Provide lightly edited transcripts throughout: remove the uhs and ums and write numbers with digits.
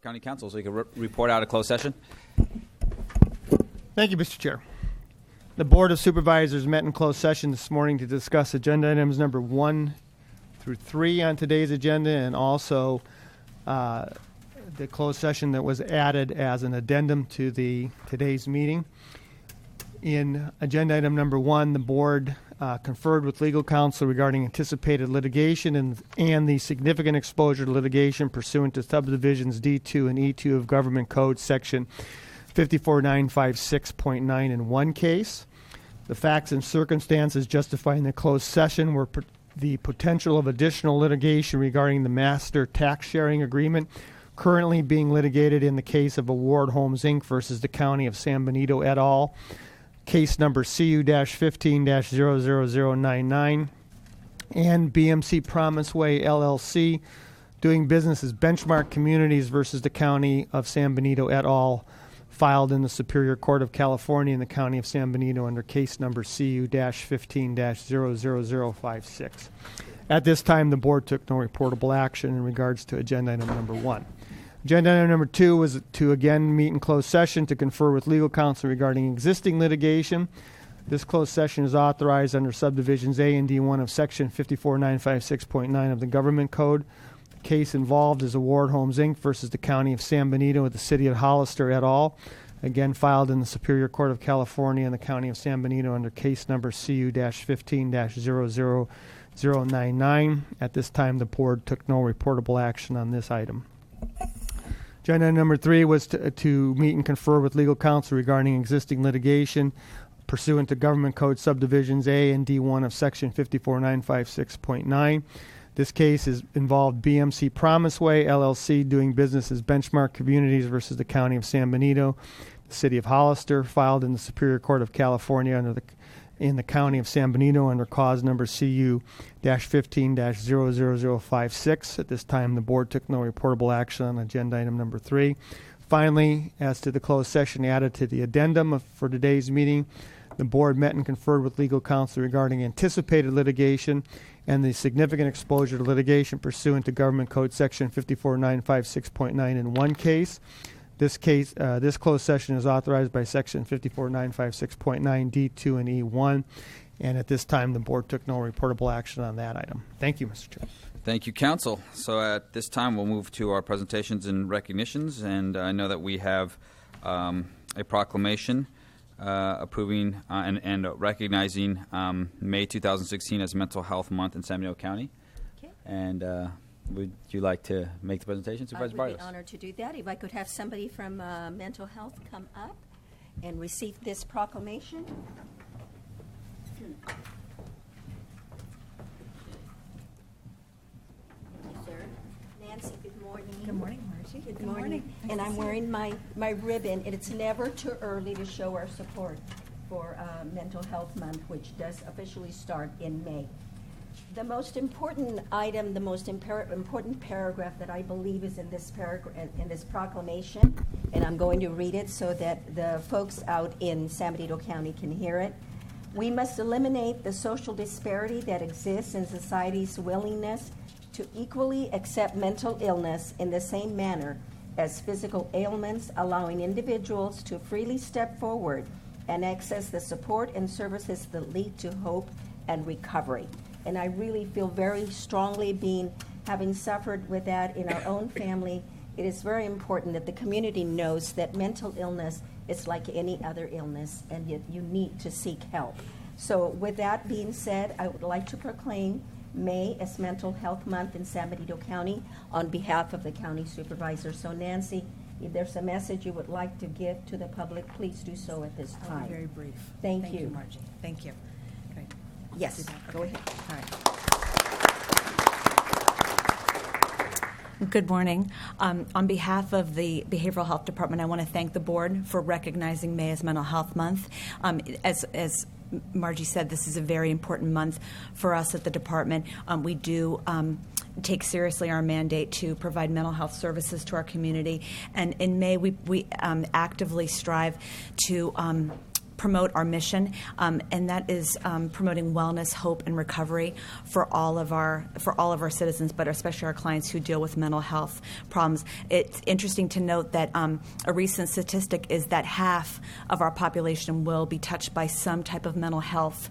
County Council, so you can report out a closed session. Thank you, Mr. Chair. The Board of Supervisors met in closed session this morning to discuss agenda items number 1 through 3 on today's agenda, and also the closed session that was added as an addendum to today's meeting. In agenda item number 1, the board conferred with legal counsel regarding anticipated litigation and the significant exposure to litigation pursuant to subdivisions D2 and E2 of Government Code Section 54956.9 in one case. The facts and circumstances justifying the closed session were the potential of additional litigation regarding the master tax sharing agreement currently being litigated in the case of Award Homes, Inc. versus the County of San Benito et al., case number CU-15-00099, and BMC Promise Way, LLC, doing business as Benchmark Communities versus the County of San Benito et al., filed in the Superior Court of California in the County of San Benito under case number CU-15-00056. At this time, the board took no reportable action in regards to agenda item number 1. Agenda item number 2 was to again meet in closed session to confer with legal counsel regarding existing litigation. This closed session is authorized under subdivisions A and D1 of section 54956.9 of the Government Code. The case involved is Award Homes, Inc. versus the County of San Benito with the City of Hollister et al., again filed in the Superior Court of California in the County of San Benito under case number CU-15-00099. At this time, the board took no reportable action on this item. Agenda number 3 was to meet and confer with legal counsel regarding existing litigation pursuant to Government Code subdivisions A and D1 of section 54956.9. This case involved BMC Promise Way, LLC, doing business as Benchmark Communities versus the County of San Benito, the City of Hollister, filed in the Superior Court of California in the County of San Benito under cause number CU-15-00056. At this time, the board took no reportable action on agenda item number 3. Finally, as to the closed session added to the addendum for today's meeting, the board met and conferred with legal counsel regarding anticipated litigation and the significant exposure to litigation pursuant to Government Code Section 54956.9 in one case. This closed session is authorized by Section 54956.9 D2 and E1, and at this time, the board took no reportable action on that item. Thank you, Mr. Chair. Thank you, Council. So at this time, we'll move to our presentations and recognitions, and I know that we have a proclamation approving and recognizing May 2016 as Mental Health Month in San Benito County. Okay. And would you like to make the presentation, Supervisor Barrios? I would be honored to do that. If I could have somebody from mental health come up and receive this proclamation. Thank you, sir. Nancy, good morning. Good morning, Margie. Good morning. And I'm wearing my ribbon, and it's never too early to show our support for Mental Health Month, which does officially start in May. The most important item, the most important paragraph that I believe is in this in this proclamation, and I'm going to read it so that the folks out in San Benito County can hear it. We must eliminate the social disparity that exists in society's willingness to equally accept mental illness in the same manner as physical ailments, allowing individuals to freely step forward and access the support and services that lead to hope and recovery. And I really feel very strongly, having suffered with that in our own family, it is very important that the community knows that mental illness is like any other illness, and you need to seek help. So with that being said, I would like to proclaim May as Mental Health Month in San Benito County on behalf of the county supervisor. So Nancy, if there's a message you would like to give to the public, please do so at this time. I'll be very brief. Thank you, Margie. Thank you. Okay. Yes, go ahead. All right. Good morning. On behalf of the Behavioral Health Department, I want to thank the board for recognizing May as Mental Health Month. As Margie said, this is a very important month for us at the department. We do take seriously our mandate to provide mental health services to our community. And in May, we actively strive to promote our mission, and that is promoting wellness, hope, and recovery for all of our citizens, but especially our clients who deal with mental health problems. It's interesting to note that a recent statistic is that half of our population will be touched by some type of mental health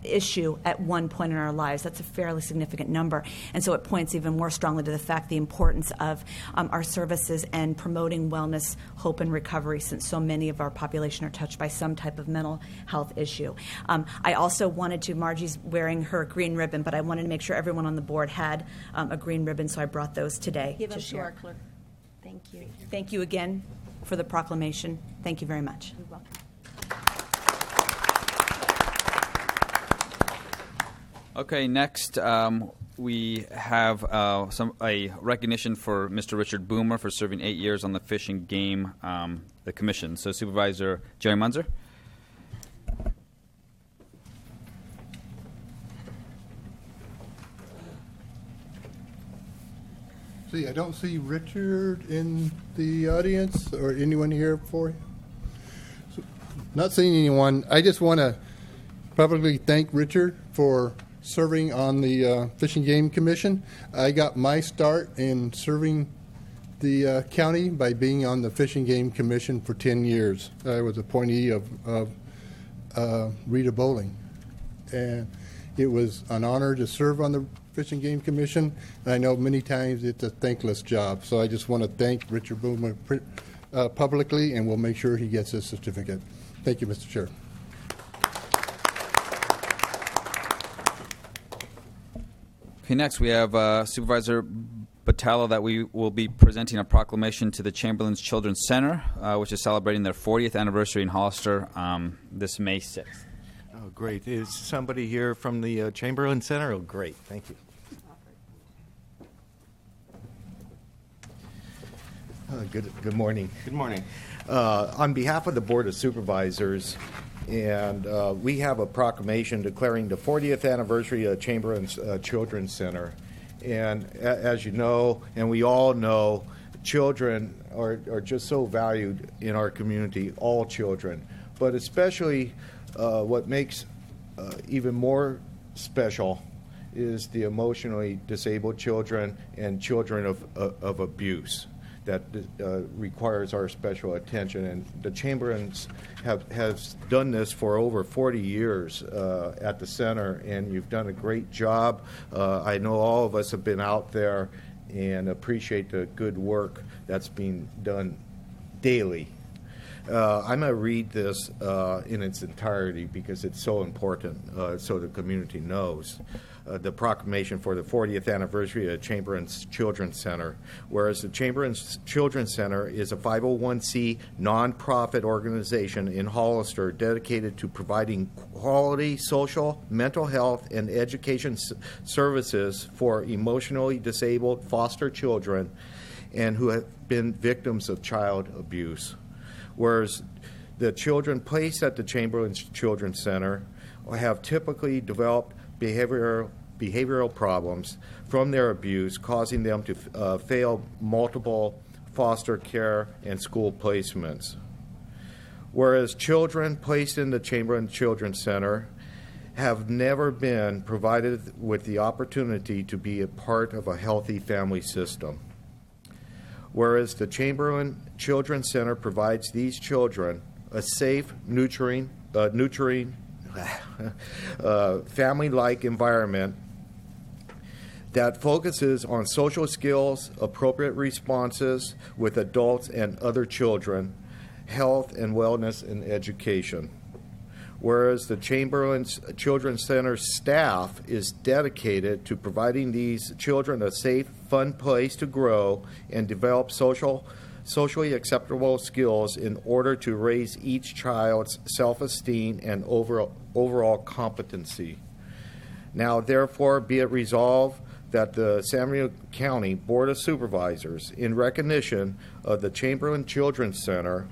issue at one point in our lives. That's a fairly significant number. And so it points even more strongly to the fact, the importance of our services and promoting wellness, hope, and recovery, since so many of our population are touched by some type of mental health issue. I also wanted to, Margie's wearing her green ribbon, but I wanted to make sure everyone on the board had a green ribbon, so I brought those today Give to them to share. our clerk. Thank you. Thank you again for the proclamation. Thank you very much. You're welcome. Okay, next we have a recognition for Mr. Richard Boomer for serving 8 years on the Fish and Game the Commission. So Supervisor Jerry Munzer. See, I don't see Richard in the audience or anyone here for him. So, not seeing anyone. I just want to publicly thank Richard for serving on the Fish and Game Commission. I got my start in serving the county by being on the Fish and Game Commission for 10 years. I was appointee of Rita Bowling, and it was an honor to serve on the Fish and Game Commission. And I know many times it's a thankless job, so I just want to thank Richard Boomer publicly, and we'll make sure he gets his certificate. Thank you, Mr. Chair. Okay, next we have Supervisor Batalla that we will be presenting a proclamation to the Chamberlain's Children's Center, which is celebrating their 40th anniversary in Hollister this May 6th. Oh, great. Is somebody here from the Chamberlain Center? Oh, great. Thank you. Good morning. Good morning. On behalf of the Board of Supervisors, and we have a proclamation declaring the 40th anniversary of Chamberlain's Children's Center. And as you know, and we all know, children are just so valued in our community, all children. But especially what makes even more special is the emotionally disabled children and children of abuse that requires our special attention. And the Chamberlains has done this for over 40 years at the center, and you've done a great job. I know all of us have been out there and appreciate the good work that's being done daily. I'm going to read this in its entirety because it's so important so the community knows. The proclamation for the 40th anniversary of Chamberlain's Children's Center. Whereas the Chamberlain's Children's Center is a 501c nonprofit organization in Hollister dedicated to providing quality social, mental health, and education services for emotionally disabled foster children and who have been victims of child abuse. Whereas the children placed at the Chamberlain's Children's Center have typically developed behavioral problems from their abuse, causing them to fail multiple foster care and school placements. Whereas children placed in the Chamberlain Children's Center have never been provided with the opportunity to be a part of a healthy family system. Whereas the Chamberlain Children's Center provides these children a safe, nurturing, family-like environment that focuses on social skills, appropriate responses with adults and other children, health and wellness, and education. Whereas the Chamberlain's Children's Center staff is dedicated to providing these children a safe, fun place to grow and develop socially acceptable skills in order to raise each child's self-esteem and overall competency. Now, therefore, be it resolved that the San Bernardino County Board of Supervisors, in recognition of the Chamberlain Children's Center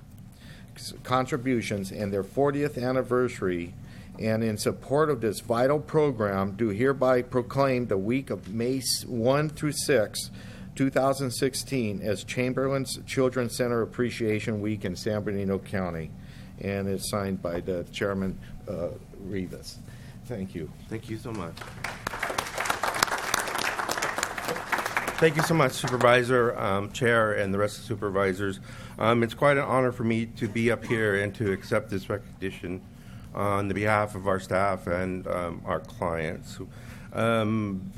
contributions and their 40th anniversary, and in support of this vital program, do hereby proclaim the week of May 1 through 6, 2016 as Chamberlain's Children's Center Appreciation Week in San Bernardino County. and it's signed by the Chairman Rivas. Thank you. Thank you so much. Thank you so much, Supervisor, Chair, and the rest of the supervisors. It's quite an honor for me to be up here and to accept this recognition on the behalf of our staff and our clients.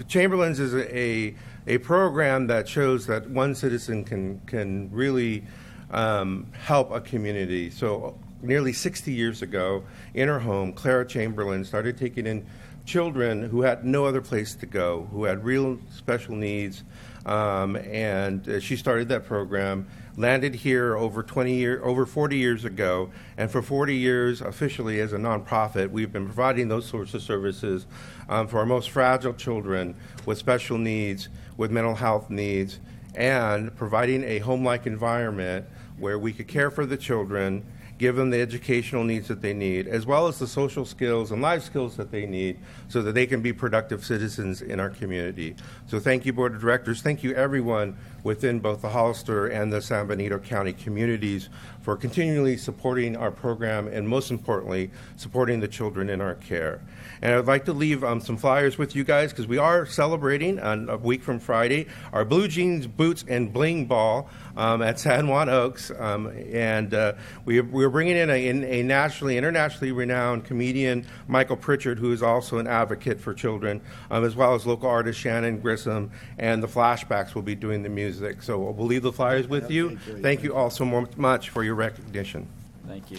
Chamberlain's is a program that shows that one citizen can really help a community. So nearly 60 years ago, in her home, Clara Chamberlain started taking in children who had no other place to go, who had real special needs, and she started that program, landed here over 40 years ago, and for 40 years, officially as a nonprofit, we've been providing those sorts of services for our most fragile children with special needs, with mental health needs, and providing a home-like environment where we could care for the children, give them the educational needs that they need, as well as the social skills and life skills that they need so that they can be productive citizens in our community. So thank you, Board of Directors. Thank you, everyone within both the Hollister and the San Benito County communities for continually supporting our program and, most importantly, supporting the children in our care. And I'd like to leave some flyers with you guys because we are celebrating on a week from Friday our Blue Jeans, Boots, and Bling Ball at San Juan Oaks. We're bringing in a internationally renowned comedian, Michael Pritchard, who is also an advocate for children, as well as local artist Shannon Grissom, and the Flashbacks will be doing the music. So we'll leave the flyers with you. Thank you all so much for your recognition. Thank you.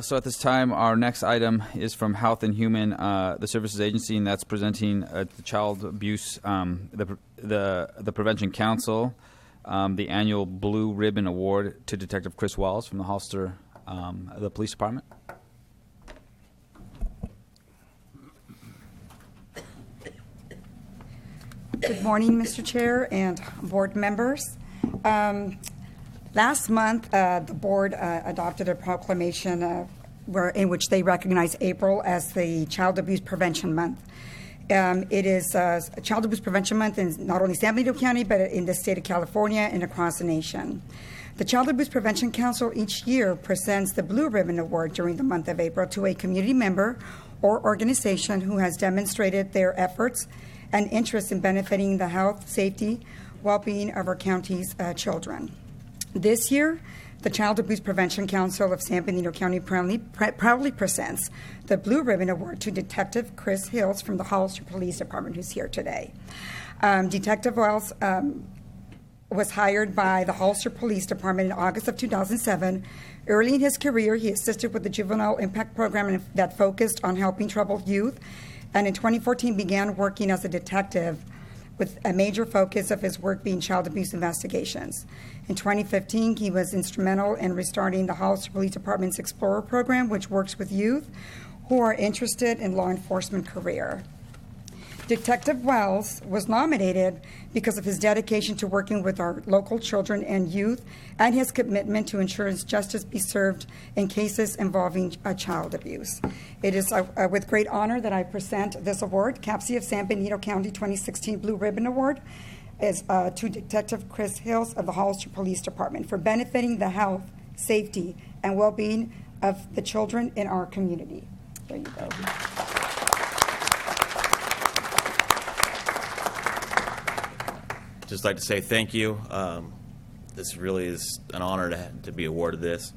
So at this time, our next item is from Health and Human the Services Agency, and that's presenting the Child Abuse, the Prevention Council, the annual Blue Ribbon Award to Detective Chris Wells from the Hollister, the Police Department. Good morning, Mr. Chair and board members. Last month, the board adopted a proclamation in which they recognize April as the Child Abuse Prevention Month. It is Child Abuse Prevention Month in not only San Benito County, but in the state of California and across the nation. The Child Abuse Prevention Council each year presents the Blue Ribbon Award during the month of April to a community member or organization who has demonstrated their efforts and interest in benefiting the health, safety, well-being of our county's children. This year, the Child Abuse Prevention Council of San Benito County proudly presents the Blue Ribbon Award to Detective Chris Hills from the Hollister Police Department, who's here today. Detective Wells was hired by the Hollister Police Department in August of 2007. Early in his career, he assisted with the Juvenile Impact Program that focused on helping troubled youth, and in 2014 began working as a detective with a major focus of his work being child abuse investigations. In 2015, he was instrumental in restarting the Hollister Police Department's Explorer program, which works with youth who are interested in law enforcement career. Detective Wells was nominated because of his dedication to working with our local children and youth and his commitment to ensure justice be served in cases involving child abuse. It is with great honor that I present this award. CAPC of San Benito County 2016 Blue Ribbon Award is to Detective Chris Hills of the Hollister Police Department for benefiting the health, safety, and well-being of the children in our community. There you go. Just like to say thank you. This really is an honor to be awarded this,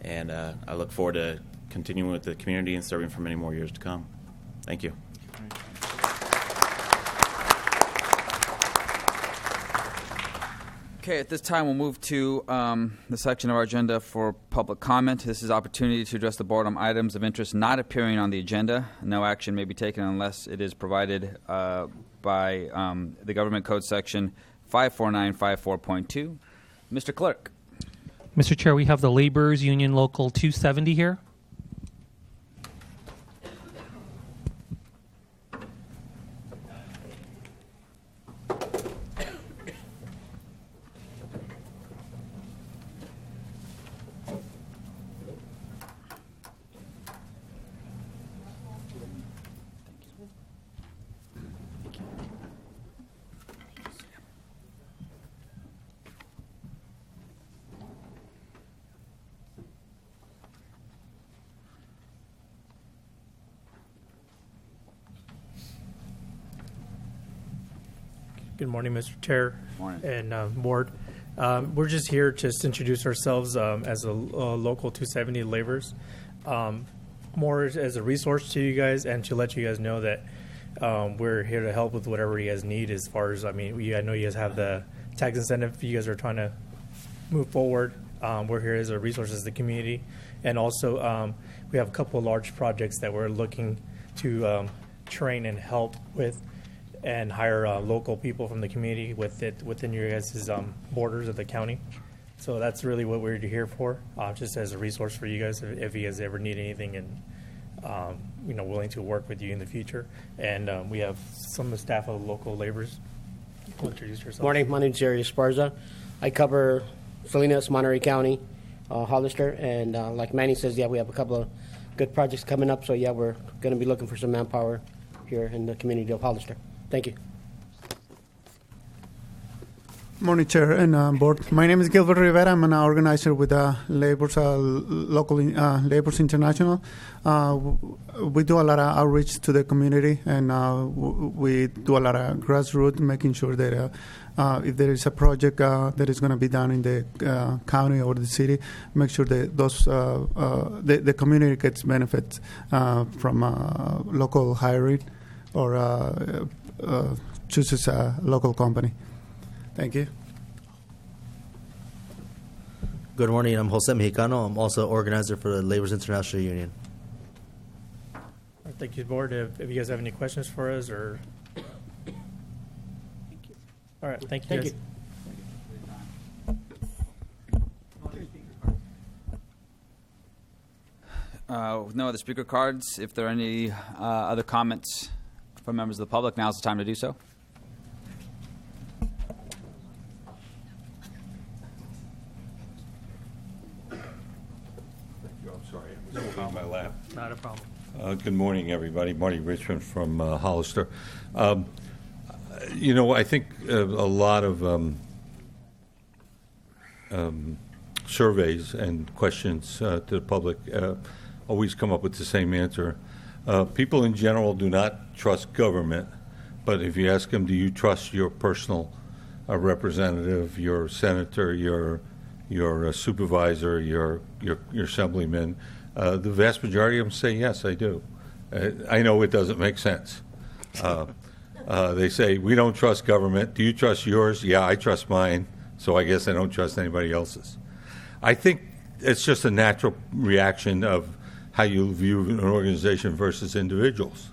and I look forward to continuing with the community and serving for many more years to come. Thank you. Okay, at this time, we'll move to the section of our agenda for public comment. This is opportunity to address the board on items of interest not appearing on the agenda. No action may be taken unless it is provided by the Government Code Section 54954.2. Mr. Clerk. Mr. Chair, we have the Laborers Union Local 270 here. Good morning, Mr. Chair Morning. and Board. We're just here to just introduce ourselves as a local 270 laborers, more as a resource to you guys and to let you guys know that we're here to help with whatever you guys need as far as, I know you guys have the tax incentive. You guys are trying to move forward. We're here as a resource as the community. And also, we have a couple of large projects that we're looking to train and help with and hire local people from the community within your guys' borders of the county. So that's really what we're here for, just as a resource for you guys if you guys ever need anything and willing to work with you in the future. And we have some of the staff of the local laborers. Introduce yourself. Morning, my name is Jerry Esparza. I cover Salinas, Monterey County, Hollister, and like Manny says, we have a couple of good projects coming up. So we're going to be looking for some manpower here in the community of Hollister. Thank you. Morning, Chair and Board. My name is Gilbert Rivera. I'm an organizer with Labor's Local Labor's International. We do a lot of outreach to the community, and we do a lot of grassroots, making sure that if there is a project that is going to be done in the county or the city, make sure that those the community gets benefits from local hiring or chooses a local company. Thank you. Good morning. I'm Jose Mexicano. I'm also organizer for the Labor's International Union. Thank you, Board. If you guys have any questions for us, or all right, thank you. With no other speaker cards, if there are any other comments from members of the public, now's the time to do so. On my lap. Not a problem. Good morning, everybody. Marty Richmond from Hollister. I think a lot of surveys and questions to the public always come up with the same answer. People in general do not trust government, but if you ask them, do you trust your personal representative, your senator, your supervisor, your assemblyman? The vast majority of them say, yes, I do. I know it doesn't make sense. They say, we don't trust government. Do you trust yours? Yeah, I trust mine, so I guess I don't trust anybody else's. I think it's just a natural reaction of how you view an organization versus individuals.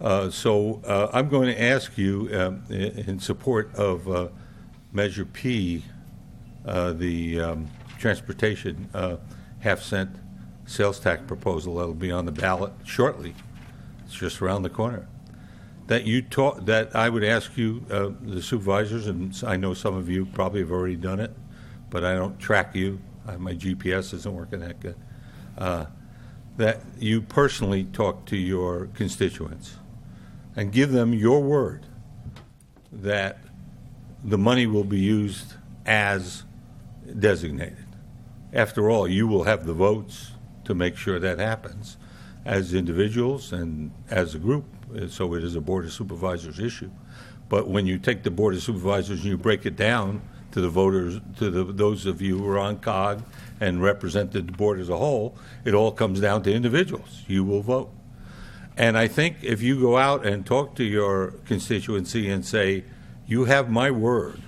So I'm going to ask you, in support of Measure P, the transportation half-cent sales tax proposal that will be on the ballot shortly. It's just around the corner. That I would ask you, the supervisors, and I know some of you probably have already done it, but I don't track you. My GPS isn't working that good. That you personally talk to your constituents and give them your word that the money will be used as designated. After all, you will have the votes to make sure that happens as individuals and as a group, so it is a Board of Supervisors issue. But when you take the Board of Supervisors and you break it down to the voters, to those of you who are on COG and represent the board as a whole, it all comes down to individuals. You will vote. And I think if you go out and talk to your constituency and say, you have my word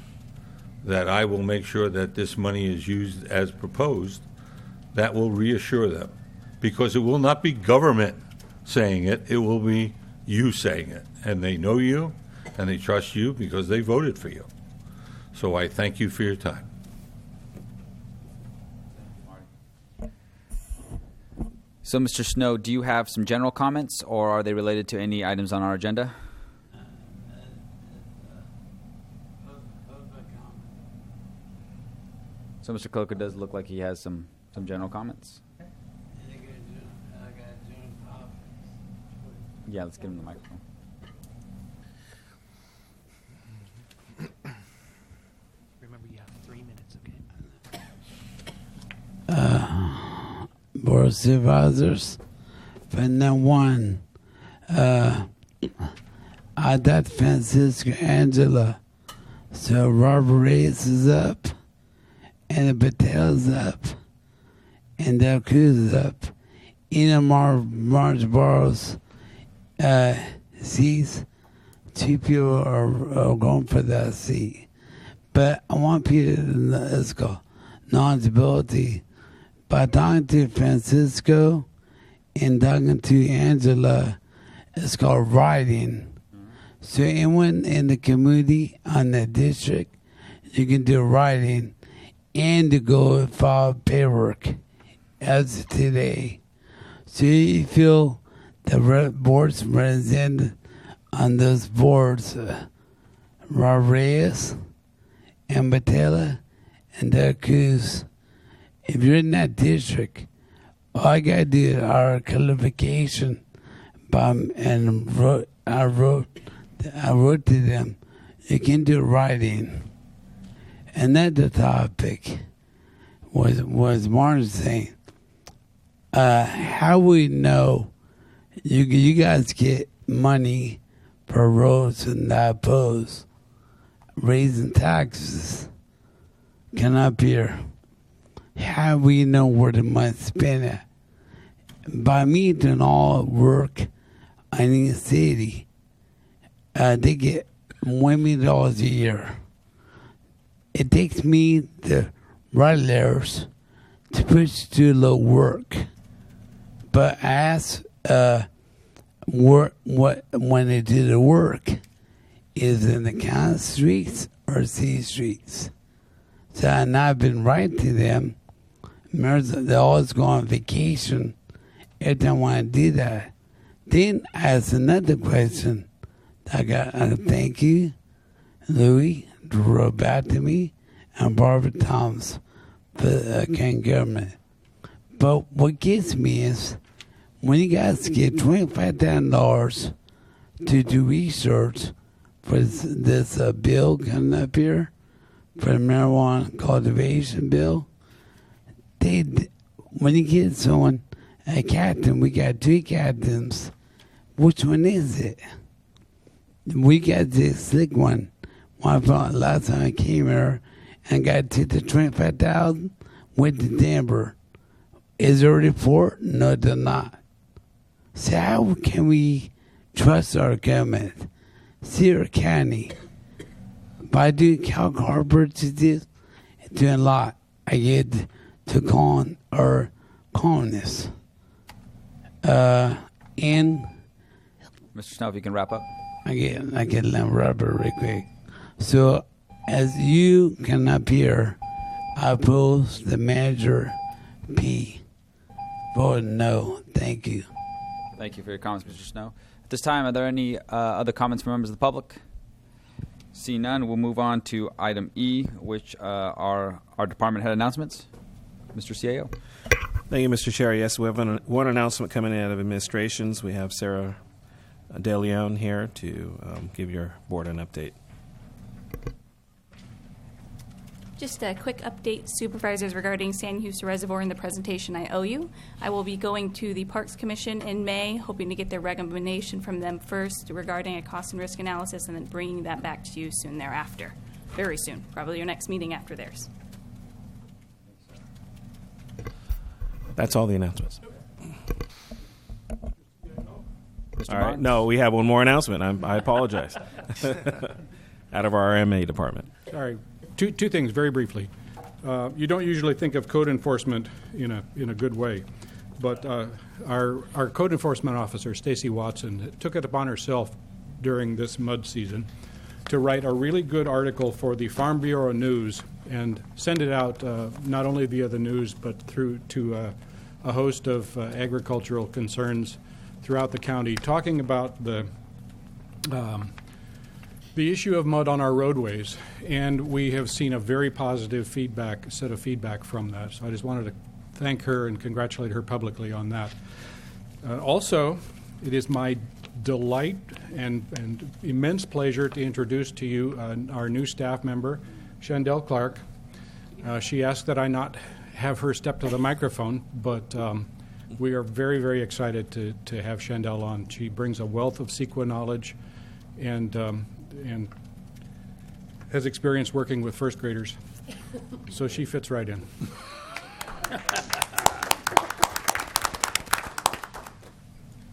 that I will make sure that this money is used as proposed, that will reassure them. Because it will not be government saying it, it will be you saying it. And they know you, and they trust you because they voted for you. So I thank you for your time. So, Mr. Snow, do you have some general comments, or are they related to any items on our agenda? So, Mr. Coker does look like he has some general comments. Yeah, let's give him the microphone. Remember, you have 3 minutes, okay? Board of Supervisors, for number one, That's Francisco Angela. So Robert Reyes is up, and the Patel's up, and Del Cruz is up. Marge Barros seats. 2 people are going for that seat. But I want people to know it's called non-disability. By talking to Francisco and talking to Angela, it's called writing. So anyone in the community on the district, you can do writing and to go and file paperwork as of today. So you feel the boards represented on those boards, Rodriguez and Batella and Del Cruz. If you're in that district, all I gotta do is our qualification, and I wrote to them. You can do writing, and that the topic was Martin saying, how we know you guys get money for roads and not opposed raising taxes can appear. How we know where the money's spent at? By me doing all work in the city, they get $1 million a year. It takes me the right letters to push to a little work. But I ask what when they do the work is in the county streets or city streets. So I've been writing to them. They always go on vacation if they want to do that. Then I asked another question. I got thank you, Louis, who wrote back to me, and Barbara Thomas for the county government. But what gets me is when you guys get $25,000 to do research for this bill coming up here, for the marijuana cultivation bill, when you get someone, a captain, we got 2 captains. Which one is it? We got the slick one. Last time I came here and got to the 25,000, went to Denver. Is there a report? No, they're not. So how can we trust our government? Sierra County, by doing Cal Harbor to this, doing a lot, I get to con or colonists. And Mr. Snow, if you can wrap up. I get them rubber real quick. So as you can appear, I oppose the Measure P. Vote no. Thank you. Thank you for your comments, Mr. Snow. At this time, are there any other comments from members of the public? Seeing none, we'll move on to item E, which are our department head announcements. Mr. CAO. Thank you, Mr. Chair. Yes, we have one announcement coming out of administrations. We have Sarah De Leon here to give your board an update. Just a quick update, supervisors, regarding San Justo Reservoir and the presentation I owe you. I will be going to the Parks Commission in May, hoping to get their recommendation from them first regarding a cost and risk analysis, and then bringing that back to you soon thereafter. Very soon, probably your next meeting after theirs. That's all the announcements. Mr. All right. Barnes? No, we have one more announcement. I apologize. Out of our MA department. Sorry. Two things very briefly. You don't usually think of code enforcement in a good way, but our code enforcement officer, Stacy Watson, took it upon herself during this mud season to write a really good article for the Farm Bureau News and send it out not only via the news but through to a host of agricultural concerns throughout the county, talking about the issue of mud on our roadways, and we have seen a very positive set of feedback from that. So I just wanted to thank her and congratulate her publicly on that. Also, it is my delight and immense pleasure to introduce to you our new staff member, Chandel Clark. She asked that I not have her step to the microphone, but we are very, very excited to have Chandel on. She brings a wealth of CEQA knowledge and has experience working with first graders, so she fits right in.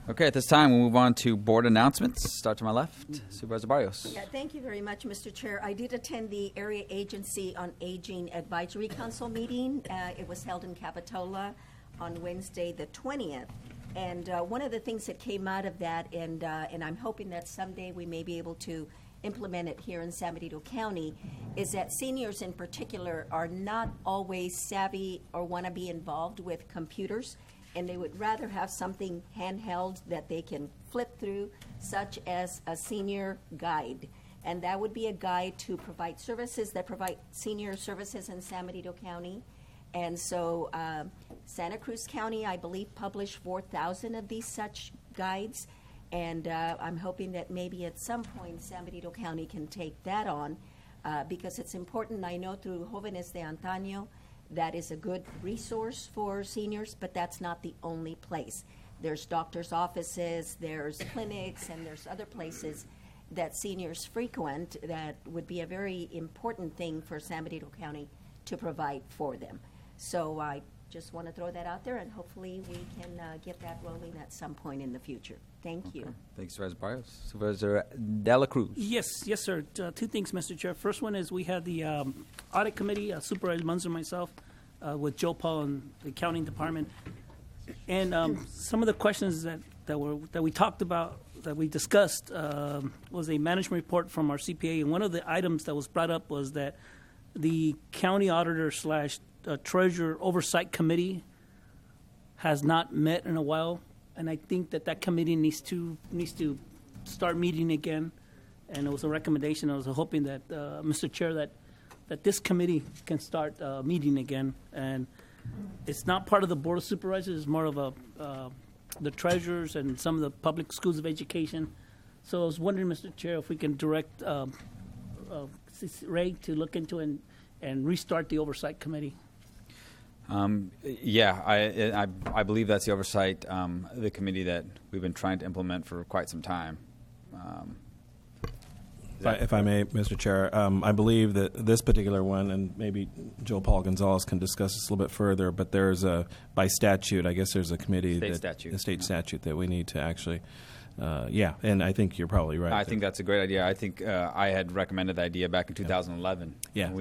Okay, at this time, we'll move on to board announcements. Start to my left, Supervisor Barrios. Yeah, thank you very much, Mr. Chair. I did attend the Area Agency on Aging Advisory Council meeting. It was held in Capitola on Wednesday, the 20th. And one of the things that came out of that, and I'm hoping that someday we may be able to implement it here in San Benito County, is that seniors in particular are not always savvy or want to be involved with computers, and they would rather have something handheld that they can flip through, such as a senior guide. And that would be a guide to provide services that provide senior services in San Benito County. And so Santa Cruz County, I believe, published 4,000 of these such guides. And I'm hoping that maybe at some point San Benito County can take that on because it's important. I know through Jóvenes de Antaño, that is a good resource for seniors, but that's not the only place. There's doctors' offices, there's clinics, and there's other places that seniors frequent that would be a very important thing for San Benito County to provide for them. So I just want to throw that out there, and hopefully we can get that rolling at some point in the future. Thank you. Thanks, Supervisor Barrios. Supervisor De La Cruz. Yes, sir. Two things, Mr. Chair. First one is we had the audit committee, Supervisor Munzer and myself, with Joe Paul and the accounting department, and some of the questions that we talked about, that we discussed, was a management report from our CPA, and one of the items that was brought up was that the county auditor / treasurer oversight committee has not met in a while, and I think that committee needs to start meeting again. And it was a recommendation. I was hoping that Mr. Chair that this committee can start meeting again. And it's not part of the Board of Supervisors. It's more of the treasurers and some of the public schools of education. So I was wondering, Mr. Chair, if we can direct Ray to look into and restart the oversight committee. Yeah, I believe that's the oversight, the committee that we've been trying to implement for quite some time. If I may, Mr. Chair, I believe that this particular one, and maybe Joe Paul Gonzalez can discuss this a little bit further, but there's by statute, I guess there's a committee, a state statute that we need to actually, and I think you're probably right. I think that's a great idea. I think I had recommended the idea back in 2011. Yeah.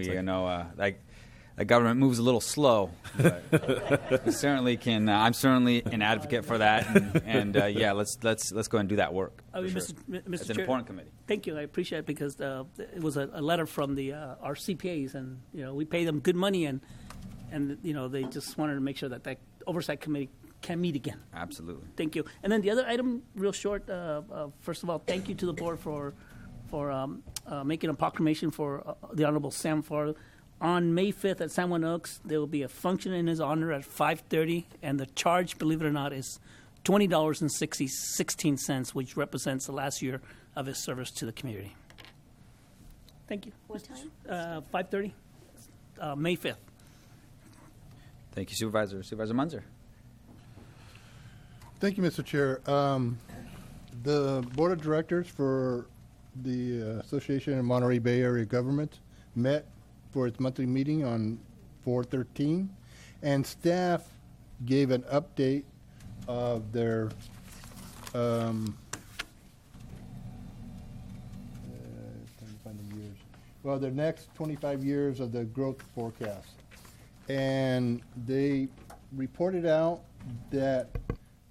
The government moves a little slow, but we certainly can. I'm certainly an advocate for that, and let's go and do that work. I mean, sure. Mr. It's Chair, an important committee. Thank you. I appreciate it because it was a letter from our CPAs, and we pay them good money, and they just wanted to make sure that oversight committee can meet again. Absolutely. Thank you. And then the other item, real short. First of all, thank you to the board for making a proclamation for the Honorable Sam Farr. On May 5th at San Juan Oaks, there will be a function in his honor at 5:30, and the charge, believe it or not, is $20.16, which represents the last year of his service to the community. Thank you. What time? 5:30, May 5th. Thank you, Supervisor. Supervisor Munzer. Thank you, Mr. Chair. The Board of Directors for the Association of Monterey Bay Area Governments met for its monthly meeting on 4/13, and staff gave an update of their their next 25 years of the growth forecast. And they reported out that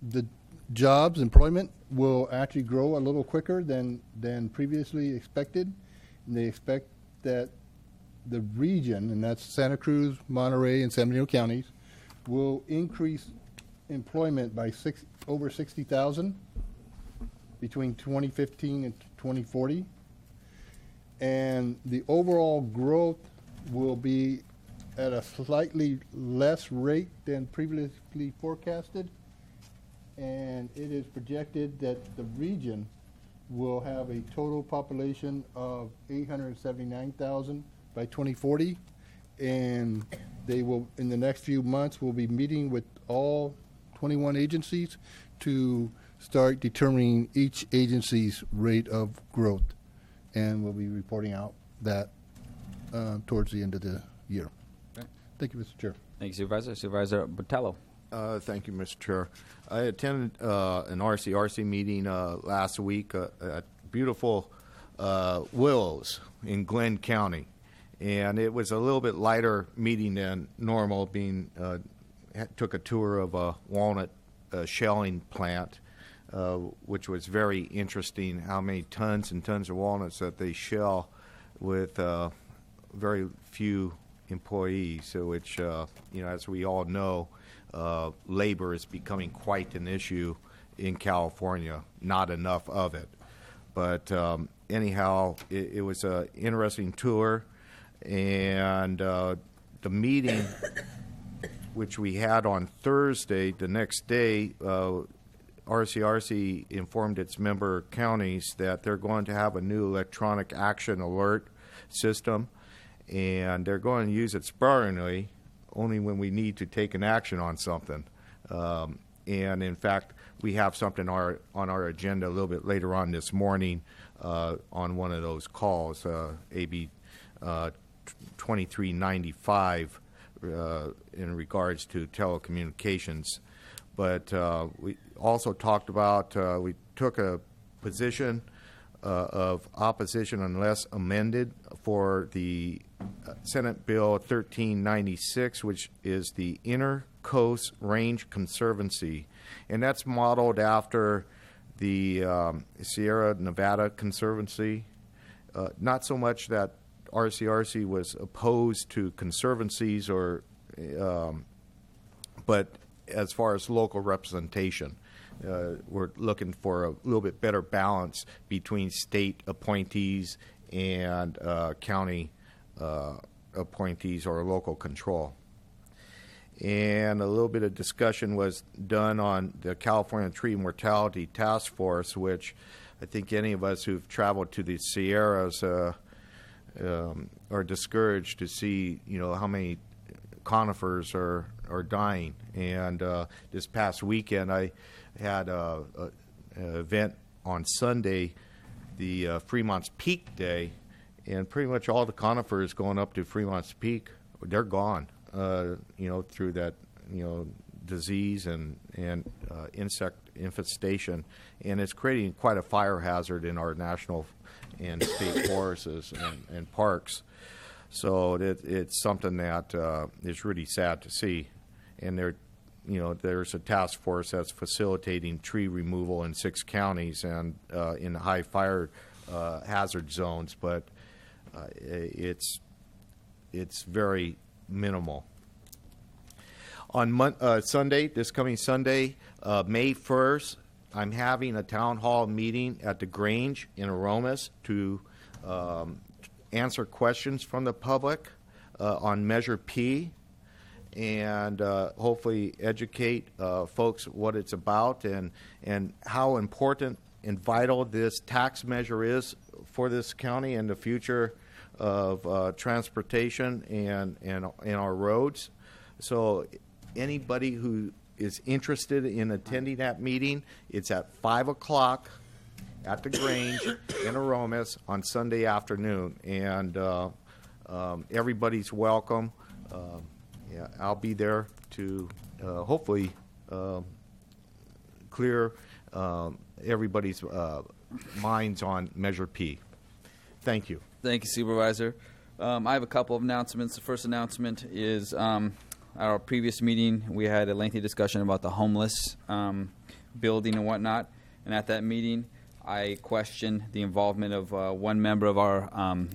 the jobs, employment, will actually grow a little quicker than previously expected. And they expect that the region, and that's Santa Cruz, Monterey, and San Benito counties, will increase employment by over 60,000 between 2015 and 2040. And the overall growth will be at a slightly less rate than previously forecasted. And it is projected that the region will have a total population of 879,000 by 2040, and they will, in the next few months, will be meeting with all 21 agencies to start determining each agency's rate of growth. And we'll be reporting out that towards the end of the year. Okay. Thank you, Mr. Chair. Thank you, Supervisor. Supervisor Botello. Thank you, Mr. Chair. I attended an RCRC meeting last week at beautiful Willows in Glenn County. And it was a little bit lighter meeting than normal, being took a tour of a walnut shelling plant, which was very interesting, how many tons and tons of walnuts that they shell with very few employees. So which, as we all know, labor is becoming quite an issue in California, not enough of it. But anyhow, it was an interesting tour, and the meeting, which we had on Thursday, the next day, RCRC informed its member counties that they're going to have a new electronic action alert system, and they're going to use it sparingly, only when we need to take an action on something. And in fact, we have something on our agenda a little bit later on this morning on one of those calls, AB 2395, in regards to telecommunications. But we also talked about, we took a position of opposition unless amended for the Senate Bill 1396, which is the Inter-Coast Range Conservancy. And that's modeled after the Sierra Nevada Conservancy. Not so much that RCRC was opposed to conservancies, but as far as local representation, we're looking for a little bit better balance between state appointees and county appointees or local control. And a little bit of discussion was done on the California Tree Mortality Task Force, which I think any of us who've traveled to the Sierras are discouraged to see, how many conifers are dying. And this past weekend, I had an event on Sunday, the Fremont's Peak Day, and pretty much all the conifers going up to Fremont's Peak, they're gone. Through that, disease and insect infestation, and it's creating quite a fire hazard in our national and state forests and parks. So it's something that is really sad to see. And there's a task force that's facilitating tree removal in 6 counties and in high fire hazard zones, but it's very minimal. On Sunday, this coming Sunday, May 1st, I'm having a town hall meeting at the Grange in Aromas to answer questions from the public on Measure P, and hopefully educate folks what it's about and how important and vital this tax measure is for this county and the future of transportation and our roads. So anybody who is interested in attending that meeting, it's at 5 o'clock at the Grange in Aromas on Sunday afternoon. And everybody's welcome. I'll be there to hopefully clear everybody's minds on Measure P. Thank you. Thank you, Supervisor. I have a couple of announcements. The first announcement is at our previous meeting, we had a lengthy discussion about the homeless building and whatnot. And at that meeting, I questioned the involvement of one member of our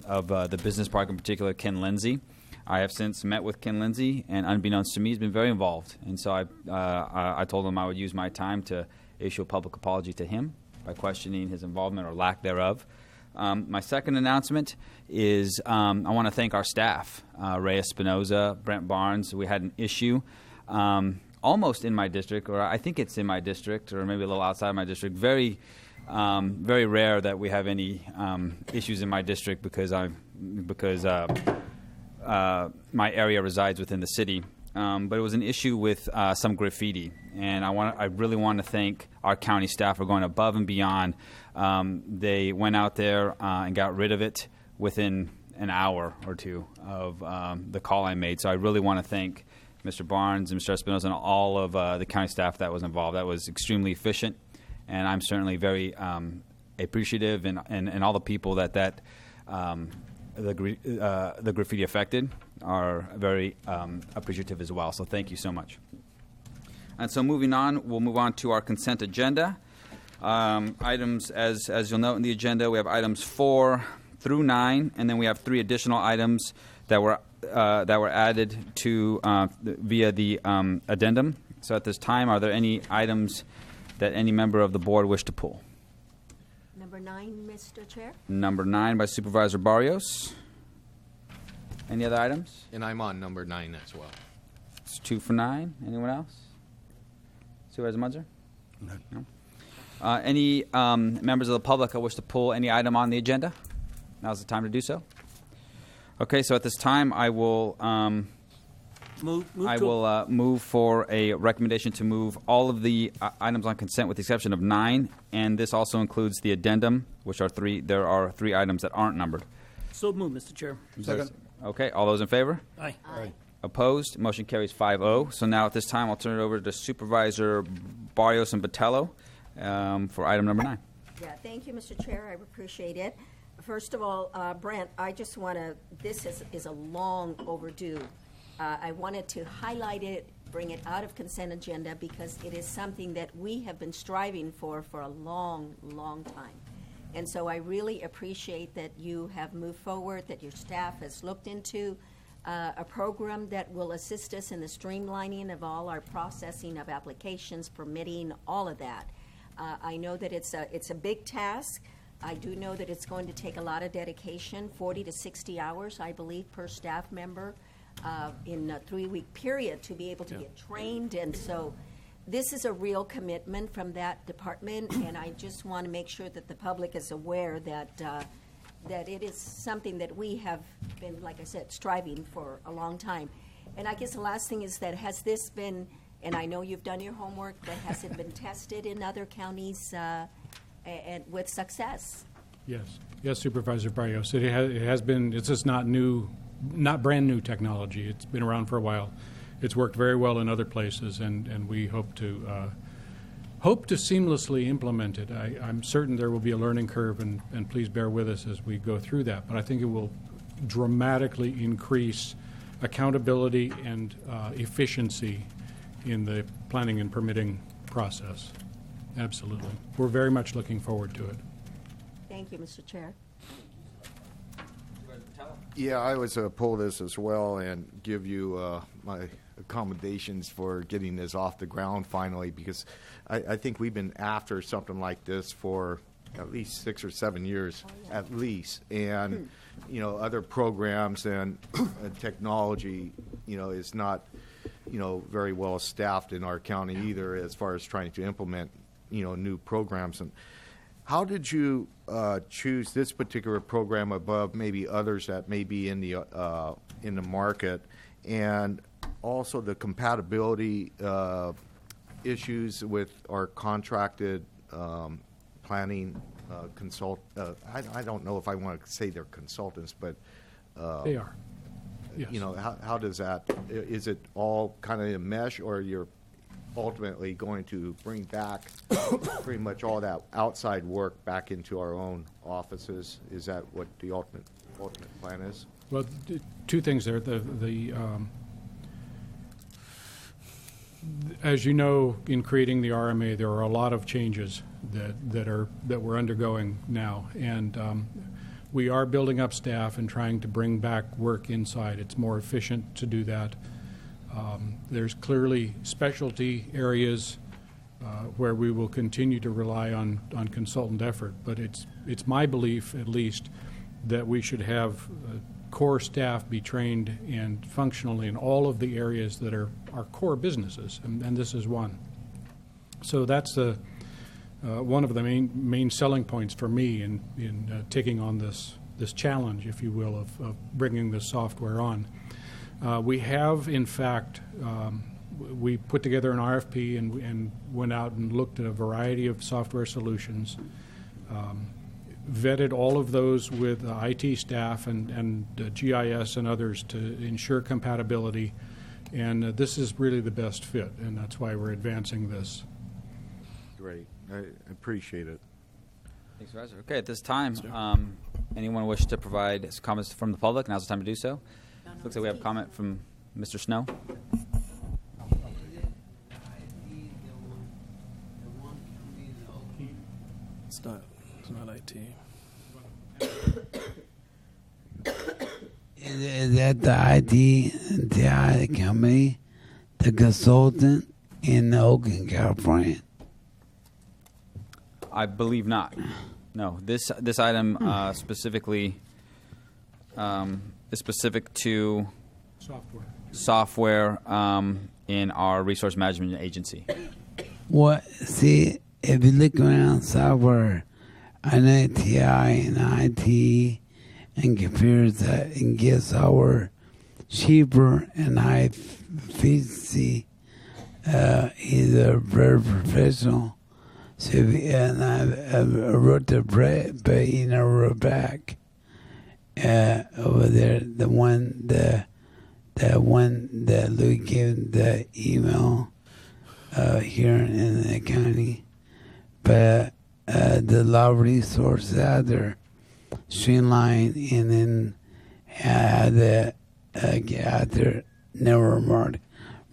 the business park in particular, Ken Lindsay. I have since met with Ken Lindsay, and unbeknownst to me, he's been very involved. And so I told him I would use my time to issue a public apology to him by questioning his involvement or lack thereof. My second announcement is I want to thank our staff, Ray Espinoza, Brent Barnes. We had an issue almost in my district, or I think it's in my district, or maybe a little outside my district. Very rare that we have any issues in my district because my area resides within the city. but it was an issue with some graffiti. And I really want to thank our county staff for going above and beyond. They went out there and got rid of it within an hour or two of the call I made. So I really want to thank Mr. Barnes and Mr. Espinosa and all of the county staff that was involved. That was extremely efficient, and I'm certainly very appreciative, and all the people that the graffiti affected are very appreciative as well. So thank you so much. And so moving on, we'll move on to our consent agenda. Items, as you'll note in the agenda, we have items 4 through 9, and then we have 3 additional items that were added to via the addendum. So at this time, are there any items that any member of the board wish to pull? Number 9, Mr. Chair. Number 9 by Supervisor Barrios. Any other items? And I'm on number 9 as well. It's 2 for 9. Anyone else? Supervisor Munzer? No. Any members of the public that wish to pull any item on the agenda? Now's the time to do so. Okay, so at this time, I will move for a recommendation to move all of the items on consent with the exception of 9, and this also includes the addendum, which are 3. There are 3 items that aren't numbered. So moved, Mr. Chair. Second. Okay, all those in favor? Aye. Aye. Opposed? Motion carries 5-0. So now at this time, I'll turn it over to Supervisor Barrios and Botello for item number 9. Yeah, thank you, Mr. Chair. I appreciate it. First of all, Brent, I just want to, this is a long overdue. I wanted to highlight it, bring it out of consent agenda because it is something that we have been striving for a long, long time. And so I really appreciate that you have moved forward, that your staff has looked into a program that will assist us in the streamlining of all our processing of applications, permitting, all of that. I know that it's a big task. I do know that it's going to take a lot of dedication, 40 to 60 hours, I believe, per staff member in a 3-week period to be able to get trained. And so this is a real commitment from that department, and I just want to make sure that the public is aware that that it is something that we have been, like I said, striving for a long time. And I guess the last thing is that has this been, and I know you've done your homework, but has it been tested in other counties and with success? Yes, Supervisor Barrios. It has been. It's just not new, not brand new technology. It's been around for a while. It's worked very well in other places, and we hope to seamlessly implement it. I'm certain there will be a learning curve, and please bear with us as we go through that. But I think it will dramatically increase accountability and efficiency in the planning and permitting process. Absolutely. We're very much looking forward to it. Thank you, Mr. Chair. Yeah, I was pull this as well and give you my accommodations for getting this off the ground finally, because I think we've been after something like this for at least 6 or 7 years, at least. And, you know, other programs and technology, you know, is not, you know, very well staffed in our county either as far as trying to implement, you know, new programs. And how did you choose this particular program above maybe others that may be in the market, and also the compatibility issues with our contracted planning consult? I don't know if I want to say they're consultants, but they are. Yes. You know, how does that? Is it all kind of a mesh, or you're ultimately going to bring back pretty much all that outside work back into our own offices? Is that what the ultimate plan is? Well, 2 things there. As you know, in creating the RMA, there are a lot of changes that we're undergoing now, and we are building up staff and trying to bring back work inside. It's more efficient to do that. There's clearly specialty areas where we will continue to rely on consultant effort, but it's my belief, at least, that we should have core staff be trained and functional in all of the areas that are our core businesses, and this is one. So that's one of the main selling points for me in taking on this challenge, if you will, of bringing this software on. We have, in fact, we put together an RFP and went out and looked at a variety of software solutions, vetted all of those with IT staff and GIS and others to ensure compatibility. And this is really the best fit, and that's why we're advancing this. Great. I appreciate it. Thanks, Supervisor. Okay, at this time, anyone wish to provide comments from the public? Now's the time to do so. Looks like we have a comment from Mr. Snow. It's not IT. Is that the IT company, the consultant in Oakland, California? I believe not. No, this item specifically is specific to software in our resource management agency. What? See, if you look around software, I know TI and IT and computers that can get software cheaper and high efficiency is very professional. So and I wrote the Brett, but he never wrote back. Over there, the one that Louis gave the email here in the county, but the law resources out there streamlined and then had get out there never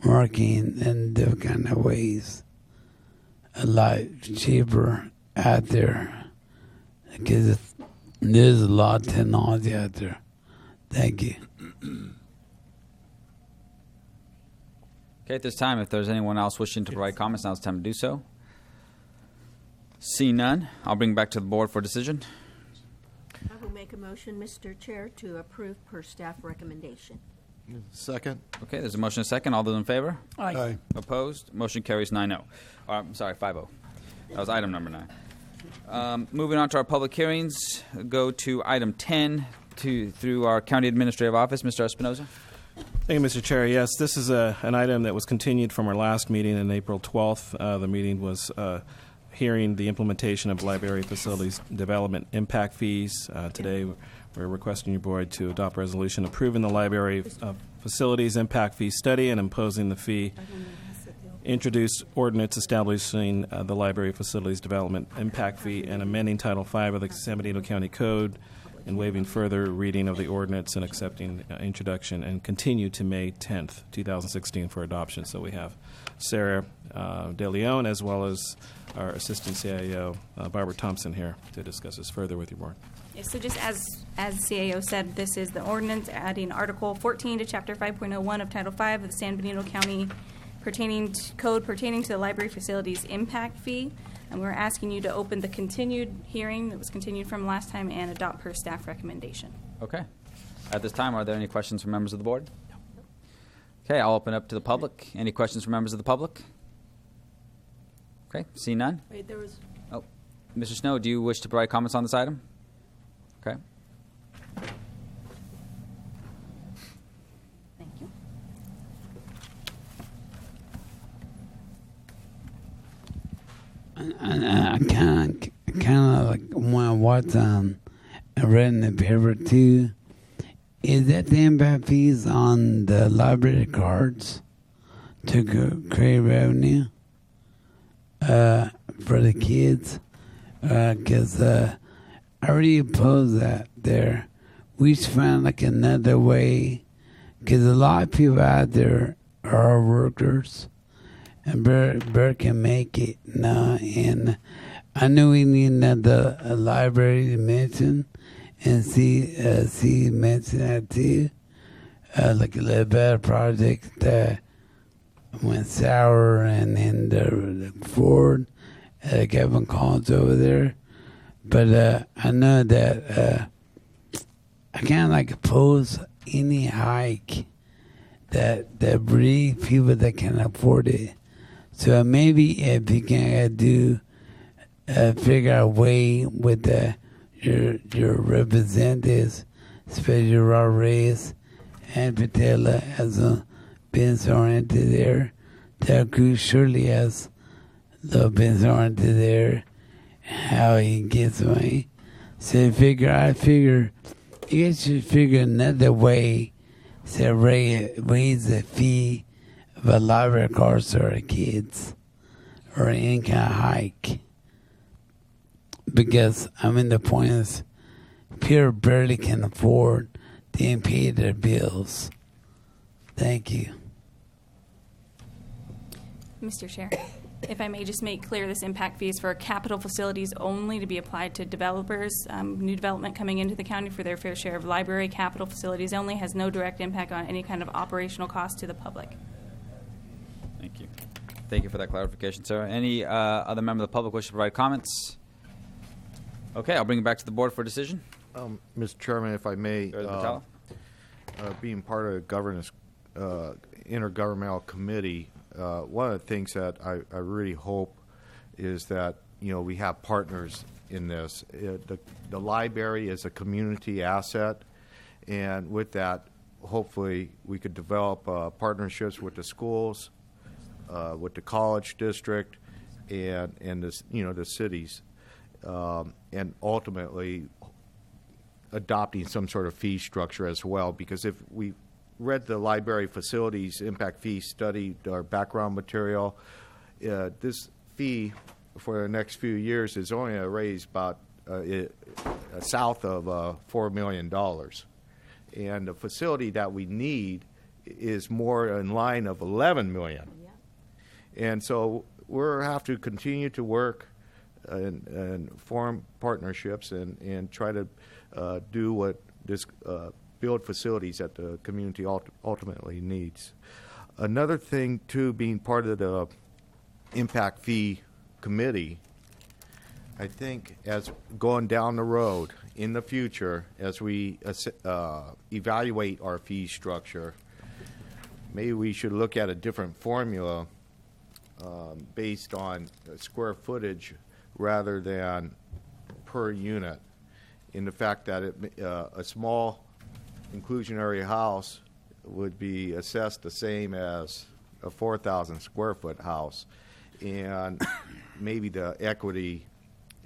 marking in different kind of ways. A lot cheaper out there because there's a lot of technology out there. Thank you. Okay, at this time, if there's anyone else wishing to provide comments, now's the time to do so. See none, I'll bring back to the board for decision. I will make a motion, Mr. Chair, to approve per staff recommendation. Second. Okay, there's a motion and a second. All those in favor? Aye. Aye. Opposed? Motion carries 9-0. I'm sorry, 5-0. That was item number 9. Moving on to our public hearings, go to item 10 through our County Administrative Office. Mr. Espinoza. Thank you, Mr. Chair. Yes, this is an item that was continued from our last meeting on April 12th. The meeting was hearing the implementation of library facilities development impact fees. Today, we're requesting your board to adopt a resolution approving the library facilities impact fee study and imposing the fee. Introduce ordinance establishing the library facilities development impact fee and amending Title V of the San Bernardino County Code and waiving further reading of the ordinance and accepting introduction and continue to May 10th, 2016 for adoption. So we have Sarah De Leon as well as our Assistant CIO, Barbara Thompson, here to discuss this further with your board. Yeah, so just as CAO said, this is the ordinance adding Article 14 to Chapter 5.01 of Title V of the San Bernardino County Code pertaining to the library facilities impact fee. And we're asking you to open the continued hearing that was continued from last time and adopt per staff recommendation. Okay. At this time, are there any questions from members of the board? No. Okay, I'll open up to the public. Any questions from members of the public? Okay, see none? Wait, there was... Oh, Mr. Snow, do you wish to provide comments on this item? Okay. Thank you. And I kind of like what I read in the paper too. Is that the impact fees on the library cards to create revenue for the kids? Because I already opposed that there. We should find like another way, because a lot of people out there are workers. And Bert can make it now, and I know we need another library to mention, and see mention that too, like a little better project that went sour, and then the Ford, Kevin Collins over there, but I know that I kind of like oppose any hike that breed people that can afford it. So maybe if you can figure out a way with your representatives, especially Raw Reyes and Patella has been oriented there. Del Cruz surely has been oriented there. How he gets money. So I figure you guys should figure another way to raise the fee of a library course for our kids or any kind of hike. Because the point is, people barely can afford to pay their bills. Thank you. Mr. Chair, if I may just make clear, this impact fee is for capital facilities only to be applied to developers, new development coming into the county for their fair share of library capital facilities only, has no direct impact on any kind of operational cost to the public. Thank you. Thank you for that clarification, Sarah. Any other member of the public wish to provide comments? Okay, I'll bring it back to the board for decision. Mr. Chairman, if I may, being part of the governance intergovernmental committee, one of the things that I really hope is that we have partners in this. The library is a community asset, and with that, hopefully we could develop partnerships with the schools, with the college district, and the cities, and ultimately adopting some sort of fee structure as well. Because if we read the library facilities impact fee study, our background material, this fee for the next few years is only going to raise about south of $4 million. And the facility that we need is more in line of $11 million. Yeah. And so we'll have to continue to work and form partnerships and try to do what this build facilities that the community ultimately needs. Another thing, too, being part of the impact fee committee, I think as going down the road in the future, as we evaluate our fee structure, maybe we should look at a different formula based on square footage rather than per unit, in the fact that a small inclusionary house would be assessed the same as a 4,000 square foot house, and maybe the equity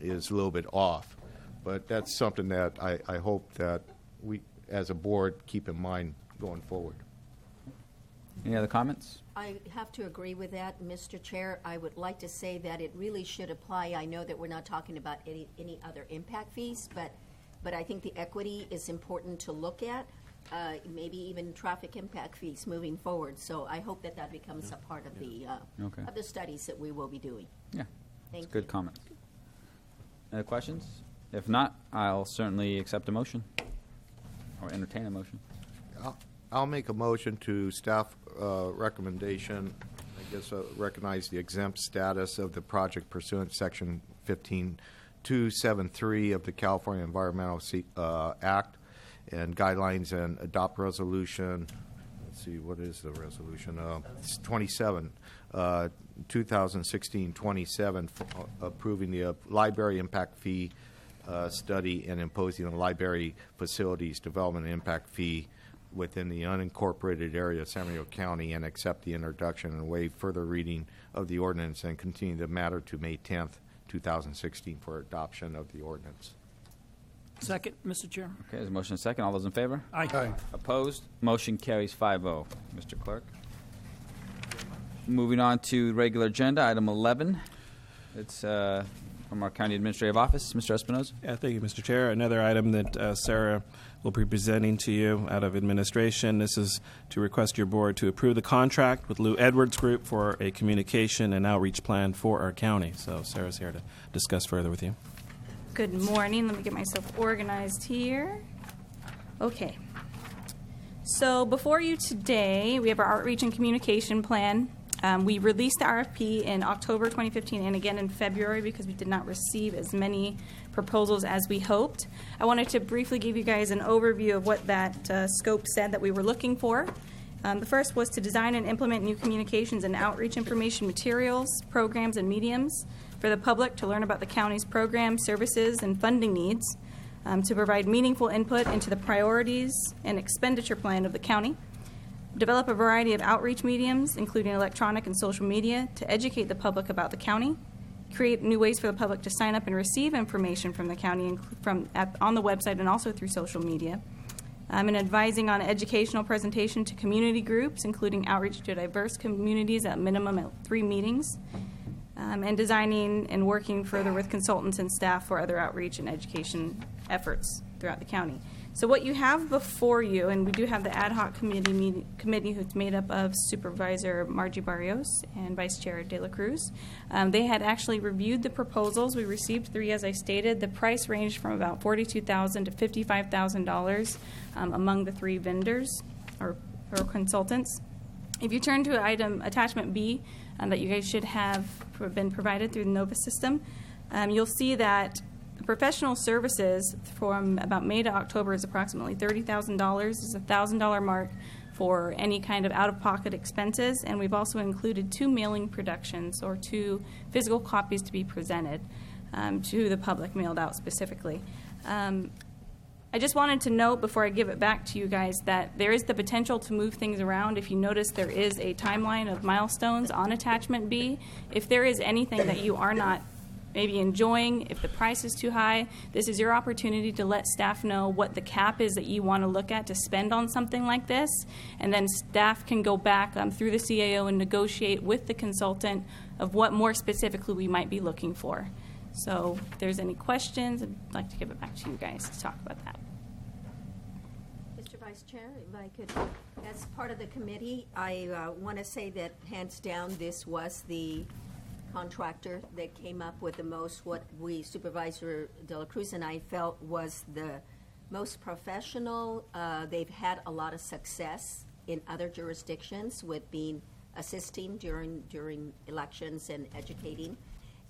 is a little bit off. But that's something that I hope that we as a board keep in mind going forward. Any other comments? I have to agree with that, Mr. Chair. I would like to say that it really should apply. I know that we're not talking about any other impact fees, but I think the equity is important to look at, maybe even traffic impact fees moving forward. So I hope that becomes a part of the studies that we will be doing. Yeah, thank you. Good comment. Any questions? If not, I'll certainly accept a motion or entertain a motion. I'll make a motion to staff recommendation, recognize the exempt status of the project pursuant to Section 15273 of the California Environmental Act and guidelines, and adopt resolution. Let's see, what is the resolution? It's 27, 2016-27, approving the library impact fee study and imposing a library facilities development impact fee within the unincorporated area of San Mateo County, and accept the introduction and waive further reading of the ordinance and continue the matter to May 10th, 2016 for adoption of the ordinance. Second, Mr. Chair. Okay, there's a motion and a second. All those in favor? Aye. Aye. Opposed? Motion carries 5-0. Mr. Clerk. Moving on to regular agenda, item 11. It's from our County Administrative Office. Mr. Espinoza. Yeah, thank you, Mr. Chair. Another item that Sarah will be presenting to you out of administration. This is to request your board to approve the contract with Lou Edwards Group for a communication and outreach plan for our county. So Sarah's here to discuss further with you. Good morning. Let me get myself organized here. Okay. So before you today, we have our outreach and communication plan. We released the RFP in October 2015 and again in February because we did not receive as many proposals as we hoped. I wanted to briefly give you guys an overview of what that scope said that we were looking for. The first was to design and implement new communications and outreach information materials, programs, and mediums for the public to learn about the county's programs, services, and funding needs. to provide meaningful input into the priorities and expenditure plan of the county, develop a variety of outreach mediums, including electronic and social media, to educate the public about the county, create new ways for the public to sign up and receive information from the county on the website and also through social media, and advising on educational presentation to community groups, including outreach to diverse communities at minimum at 3 meetings, and designing and working further with consultants and staff for other outreach and education efforts throughout the county. So what you have before you, and we do have the ad hoc committee who's made up of Supervisor Margie Barrios and Vice Chair De La Cruz. They had actually reviewed the proposals. We received 3, as I stated. The price ranged from about $42,000 to $55,000 among the 3 vendors or consultants. If you turn to attachment B that you guys should have been provided through the NOVA system, you'll see that the professional services from about May to October is approximately $30,000. It's a $1,000 mark for any kind of out-of-pocket expenses, and we've also included 2 mailing productions or 2 physical copies to be presented to the public, mailed out specifically. I just wanted to note before I give it back to you guys that there is the potential to move things around. If you notice, there is a timeline of milestones on attachment B. If there is anything that you are not maybe enjoying, if the price is too high, this is your opportunity to let staff know what the cap is that you want to look at to spend on something like this, and then staff can go back through the CAO and negotiate with the consultant of what more specifically we might be looking for. So if there's any questions, I'd like to give it back to you guys to talk about that. Mr. Vice Chair, if I could, as part of the committee, I want to say that hands down this was the contractor that came up with the most, what we, Supervisor De La Cruz and I felt was the most professional. They've had a lot of success in other jurisdictions with assisting during elections and educating,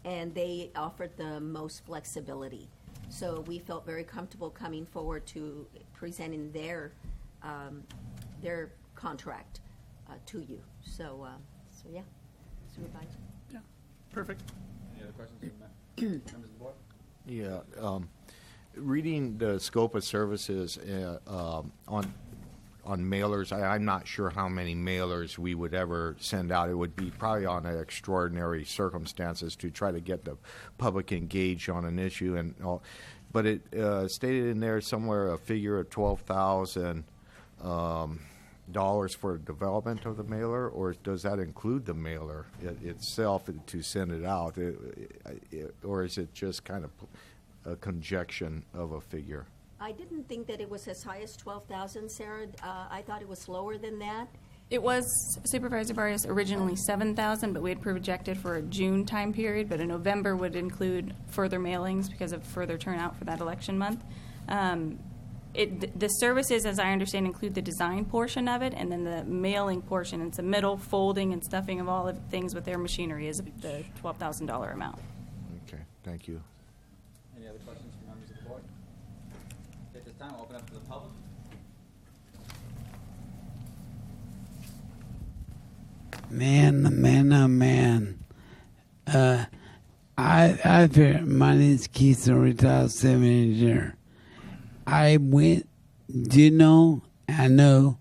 and they offered the most flexibility. So we felt very comfortable coming forward to presenting their contract to you. So yeah, Supervisor. Perfect. Any other questions from members of the board? Yeah. Reading the scope of services on mailers, I'm not sure how many mailers we would ever send out. It would be probably on extraordinary circumstances to try to get the public engaged on an issue and all. But it stated in there somewhere a figure of $12,000 for development of the mailer, or does that include the mailer itself to send it out, or is it just kind of a conjecture of a figure? I didn't think that it was as high as 12,000, Sarah. I thought it was lower than that. It was, Supervisor Barrios, originally 7,000, but we had projected for a June time period, but in November would include further mailings because of further turnout for that election month. The services, as I understand, include the design portion of it, and then the mailing portion. It's the middle folding and stuffing of all of the things with their machinery is the $12,000 amount. Okay, thank you. Any other questions from members of the board? At this time, I'll open up to the public. Man. My name is Keith, a retired civil engineer. I went, I know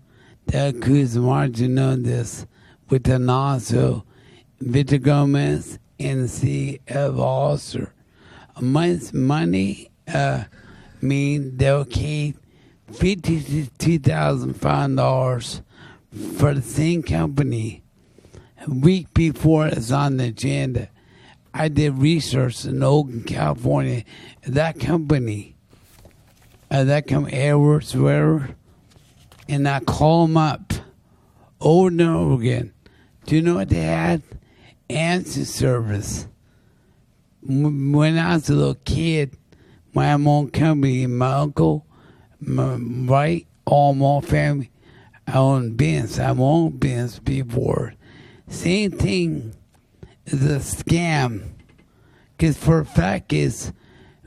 that Cruz Martin know this, with the also Victor Gomez and the city of Ulster. Money mean they'll keep $52,500 for the same company. A week before it's on the agenda, I did research in Oakland, California. That company, Edwards, wherever, and I called them up over and over again. Do you know what they had? Answer service. When I was a little kid, my own company, my uncle, all my family, I owned Benz. I owned Benz before. Same thing is a scam. Because for a fact is,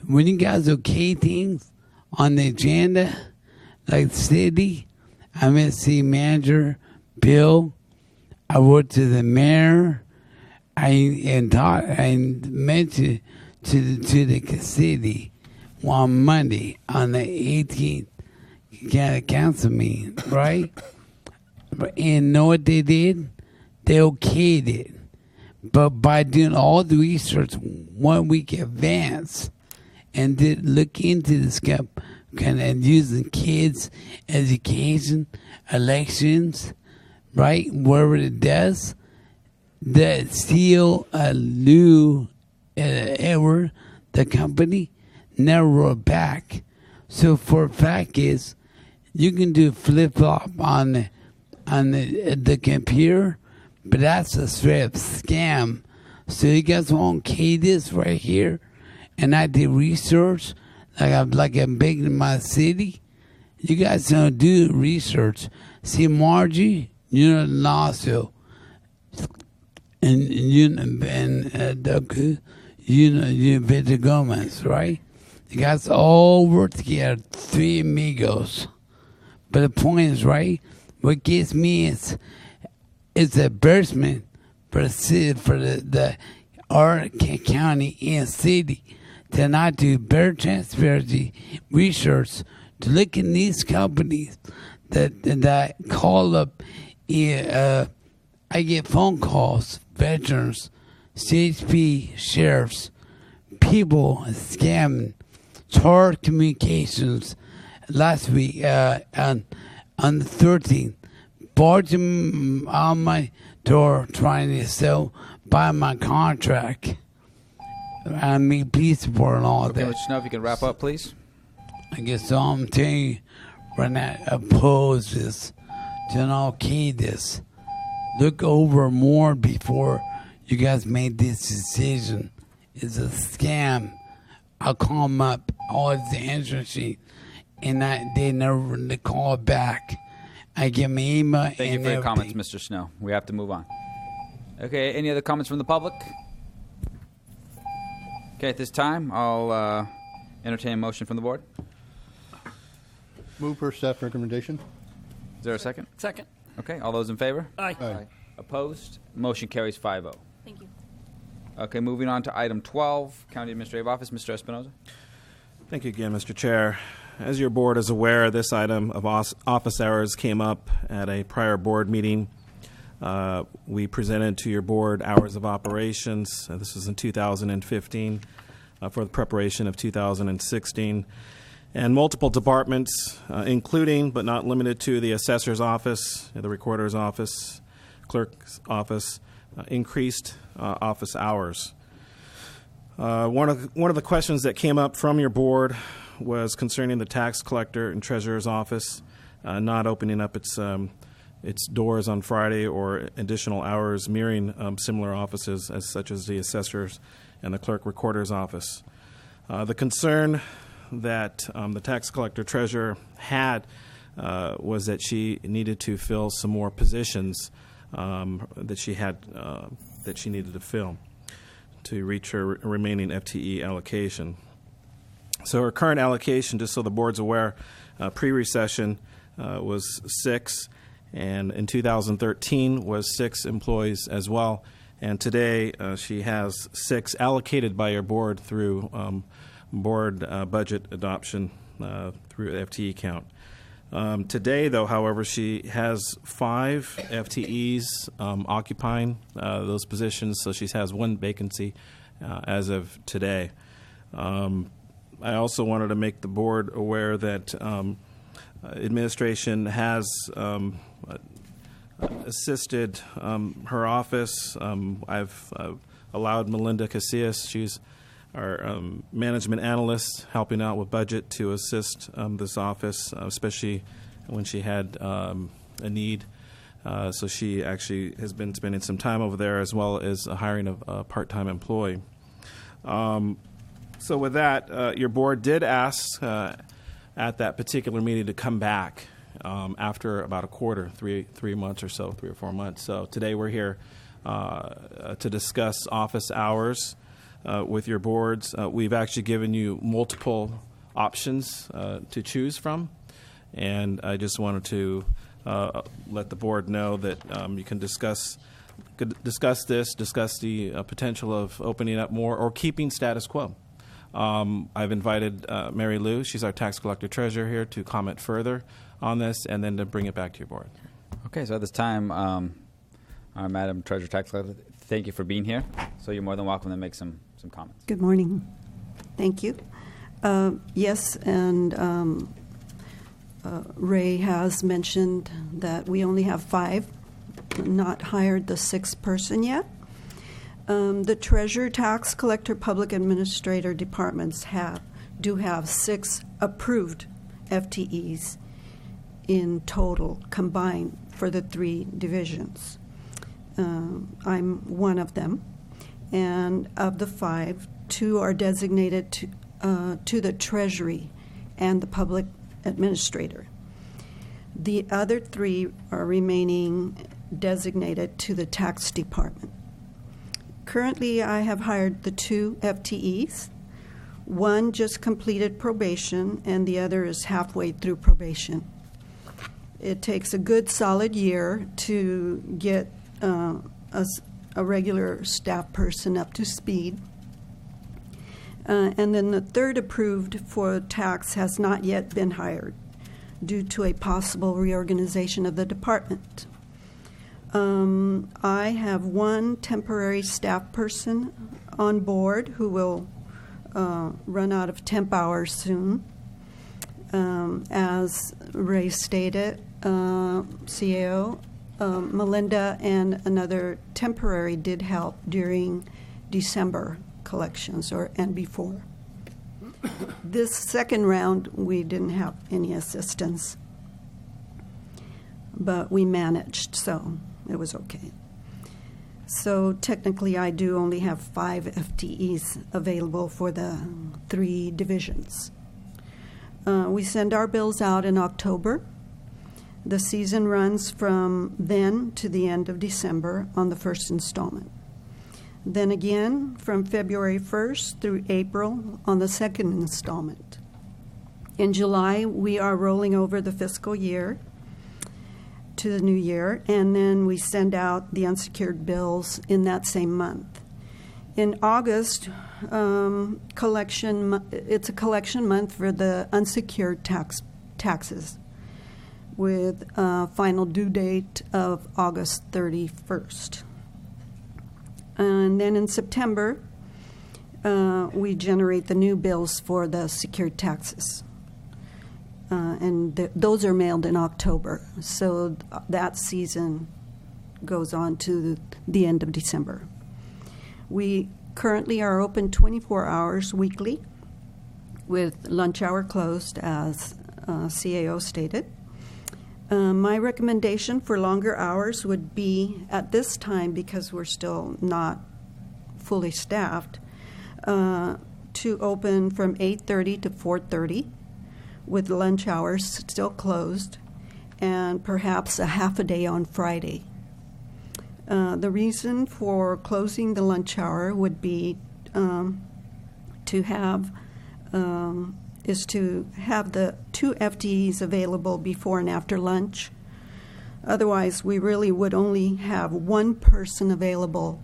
when you guys okay things on the agenda, like the city, I met city manager, Bill, I wrote to the mayor, I mentioned to the city, on Monday on the 18th county council meeting, right? And know what they did? They okayed it. But by doing all the research 1 week advance and did look into this kind of using kids, education, elections, right? Wherever it does, the CEO Lou Edward, the company, never wrote back. So for a fact is, you can do flip flop on the computer, but that's a straight up scam. So you guys want to key this right here, and I did research like I'm big in my city. You guys don't do research. See, Margie, you know, Nassau, and Doku, you Victor Gomez, right? You guys all work together, three amigos. But the point is, right, what gets me is embarrassment for the city, for our county and city to not do better transparency research to look in these companies that call up. I get phone calls, veterans, CHP, sheriffs, people scamming, Charter Communications last week on the 13th, barging on my door trying to buy my contract. I mean, peace support and all Okay, that. Mr. Snow, if you can wrap up, please. I guess all I'm telling you right now, oppose this, to not key this. Look over more before you guys made this decision. It's a scam. I'll call them up, all the insurance sheet, and they never call back. I give my email Thank you and for your everything. comments, Mr. Snow. We have to move on. Okay, any other comments from the public? Okay, at this time, I'll entertain a motion from the board. Move for staff recommendation. Is there a second? Second. Okay, all those in favor? Aye. Aye. Opposed? Motion carries 5-0. Thank you. Okay, moving on to item 12, County Administrative Office, Mr. Espinoza. Thank you again, Mr. Chair. As your board is aware, this item of office hours came up at a prior board meeting. We presented to your board hours of operations. This was in 2015 for the preparation of 2016. And multiple departments, including but not limited to the assessor's office, the recorder's office, clerk's office, increased office hours. One of the questions that came up from your board was concerning the tax collector and treasurer's office not opening up its doors on Friday or additional hours mirroring similar offices such as the assessor's and the clerk recorder's office. The concern that the tax collector treasurer had was that she needed to fill some more positions that she needed to fill to reach her remaining FTE allocation. So her current allocation, just so the board's aware, pre-recession was 6, and in 2013 was 6 employees as well. And today she has 6 allocated by your board through board budget adoption through FTE count. Today, though, however, she has 5 FTEs occupying those positions, so she has 1 vacancy as of today. I also wanted to make the board aware that administration has assisted her office. I've allowed Melinda Casillas, she's our management analyst, helping out with budget to assist this office, especially when she had a need. So she actually has been spending some time over there, as well as hiring a part-time employee. So with that, your board did ask at that particular meeting to come back after about a quarter, 3 months or so, 3 or 4 months. So today we're here to discuss office hours with your boards. We've actually given you multiple options to choose from, and I just wanted to let the board know that you can discuss the potential of opening up more or keeping status quo. I've invited Mary Lou, she's our tax collector treasurer here, to comment further on this and then to bring it back to your board. Okay, so at this time, Madam Treasurer Tax Collector, thank you for being here. So you're more than welcome to make some comments. Good morning. Thank you. Yes, and Ray has mentioned that we only have 5, not hired the 6th person yet. The Treasurer, Tax Collector, Public Administrator departments do have 6 approved FTEs in total combined for the 3 divisions. I'm one of them, and of the 5, 2 are designated to the Treasury and the Public Administrator. The other 3 are remaining designated to the Tax Department. Currently, I have hired the 2 FTEs. One just completed probation, and the other is halfway through probation. It takes a good solid year to get a regular staff person up to speed. And then the 3rd approved for tax has not yet been hired due to a possible reorganization of the department. I have 1 temporary staff person on board who will run out of temp hours soon. As Ray stated, CAO, Melinda and another temporary did help during December collections and before. This second round, we didn't have any assistance, but we managed, so it was okay. So technically, I do only have 5 FTEs available for the 3 divisions. We send our bills out in October. The season runs from then to the end of December on the 1st installment. Then again, from February 1st through April on the 2nd installment. In July, we are rolling over the fiscal year to the new year, and then we send out the unsecured bills in that same month. In August, it's a collection month for the unsecured taxes with a final due date of August 31st. And then in September, we generate the new bills for the secured taxes. And those are mailed in October. So that season goes on to the end of December. We currently are open 24 hours weekly with lunch hour closed, as CAO stated. My recommendation for longer hours would be, at this time, because we're still not fully staffed, to open from 8:30 to 4:30 with lunch hours still closed, and perhaps a half a day on Friday. The reason for closing the lunch hour would be to have the 2 FTEs available before and after lunch. Otherwise, we really would only have 1 person available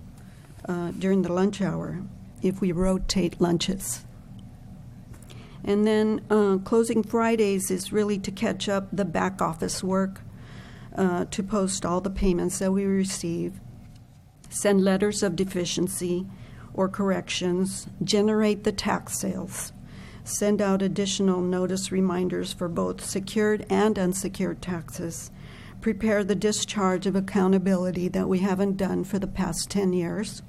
during the lunch hour if we rotate lunches. And then closing Fridays is really to catch up the back office work, to post all the payments that we receive, send letters of deficiency or corrections, generate the tax sales, send out additional notice reminders for both secured and unsecured taxes, prepare the discharge of accountability that we haven't done for the past 10 years,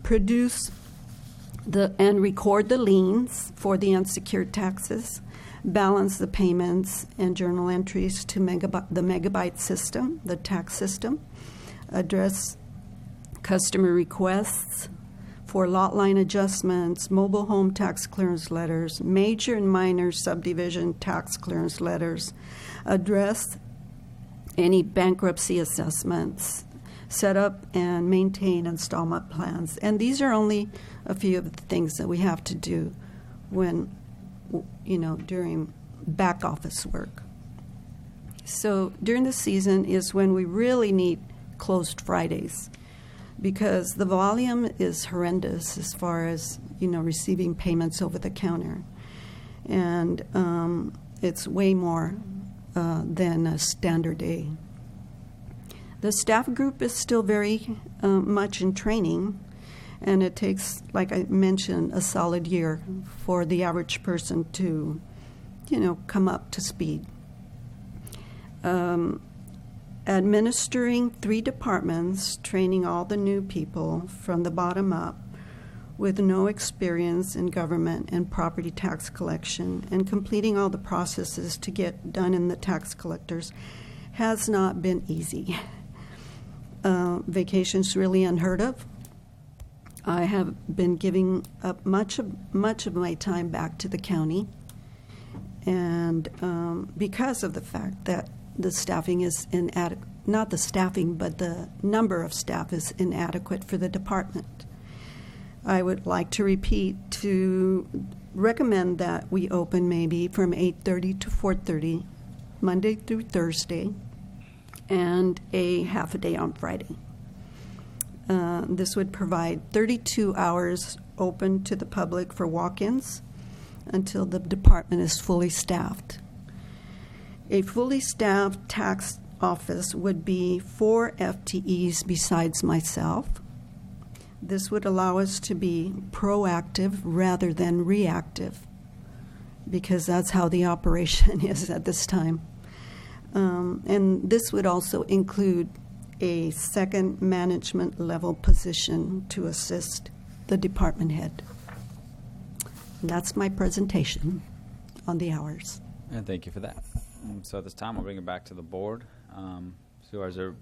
produce and record the liens for the unsecured taxes, balance the payments and journal entries to the megabyte system, the tax system, address customer requests for lot line adjustments, mobile home tax clearance letters, major and minor subdivision tax clearance letters, address any bankruptcy assessments, set up and maintain installment plans. And these are only a few of the things that we have to do when, during back office work. So during the season is when we really need closed Fridays. because the volume is horrendous as far as, receiving payments over the counter. And it's way more than a standard day. The staff group is still very much in training, and it takes, like I mentioned, a solid year for the average person to, come up to speed. Administering 3 departments, training all the new people from the bottom up with no experience in government and property tax collection, and completing all the processes to get done in the tax collectors has not been easy. Vacation's really unheard of. I have been giving up much of my time back to the county, and because of the fact that the staffing is inadequate, not the staffing, but the number of staff is inadequate for the department. I would like to recommend that we open maybe from 8:30 to 4:30, Monday through Thursday, and a half a day on Friday. This would provide 32 hours open to the public for walk-ins until the department is fully staffed. A fully staffed tax office would be 4 FTEs besides myself. This would allow us to be proactive rather than reactive, because that's how the operation is at this time. And this would also include a second management level position to assist the department head. And that's my presentation on the hours. And thank you for that. So at this time, I'll bring it back to the board. Supervisor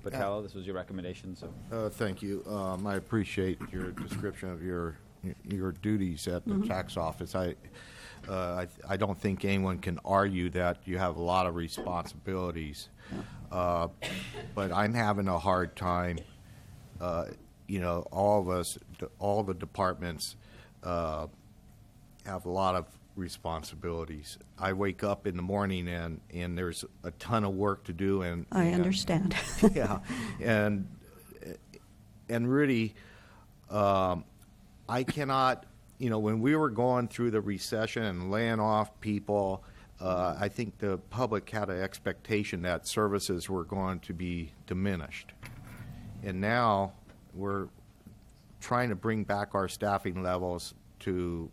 Patello, this was your recommendation. So thank you. I appreciate your description of your duties at the tax office. I don't think anyone can argue that you have a lot of responsibilities, but I'm having a hard time. All of us, all the departments, have a lot of responsibilities. I wake up in the morning and there's a ton of work to do, and I understand. Yeah, and really, I cannot. When we were going through the recession and laying off people, I think the public had an expectation that services were going to be diminished, and now we're trying to bring back our staffing levels to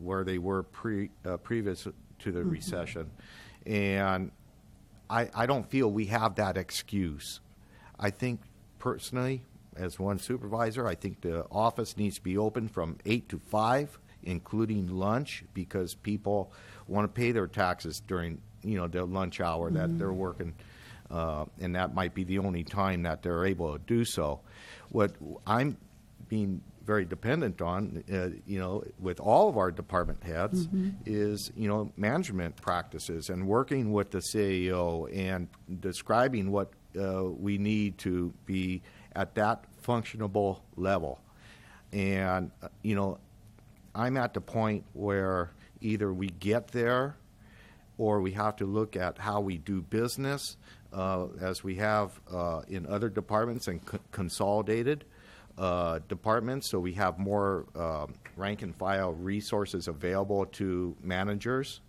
where they were previous to the recession. And I don't feel we have that excuse. I think personally, as one supervisor, I think the office needs to be open from 8 to 5, including lunch, because people want to pay their taxes during their lunch hour that they're working, and that might be the only time that they're able to do so. What I'm being very dependent on, with all of our department heads, is, management practices and working with the CAO and describing what we need to be at that functionable level. And, I'm at the point where either we get there or we have to look at how we do business, as we have in other departments and consolidated departments, so we have more rank and file resources available to managers.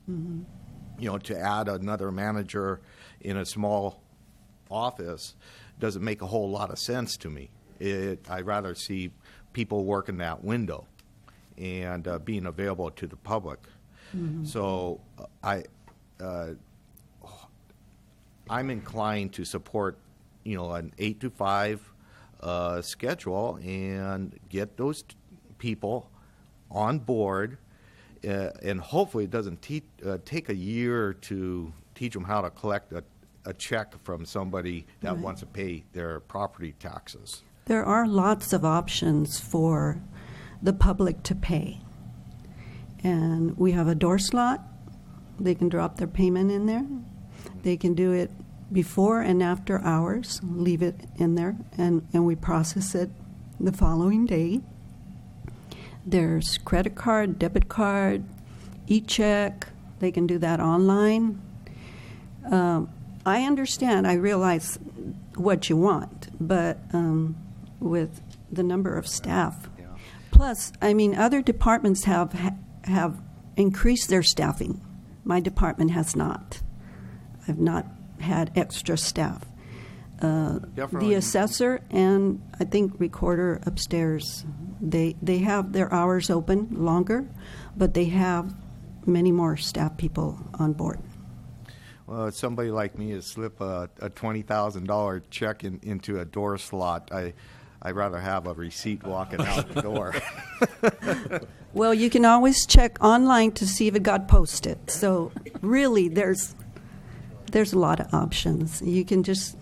To add another manager in a small office doesn't make a whole lot of sense to me. I'd rather see people working that window and being available to the public. So I'm inclined to support, an 8 to 5 schedule and get those people on board, and hopefully it doesn't take a year to teach them how to collect a check from somebody that wants to pay their property taxes. There are lots of options for the public to pay. And we have a door slot. They can drop their payment in there. They can do it before and after hours, leave it in there, and we process it the following day. There's credit card, debit card, e-check. They can do that online. I understand, I realize what you want, but with the number of staff. Plus, I mean, other departments have increased their staffing. My department has not. I've not had extra staff. The assessor and I think recorder upstairs, they have their hours open longer, but they have many more staff people on board. Well, if somebody like me is slip a $20,000 check into a door slot, I'd rather have a receipt walking out the door. Well, you can always check online to see if it got posted. So really, there's a lot of options. You can just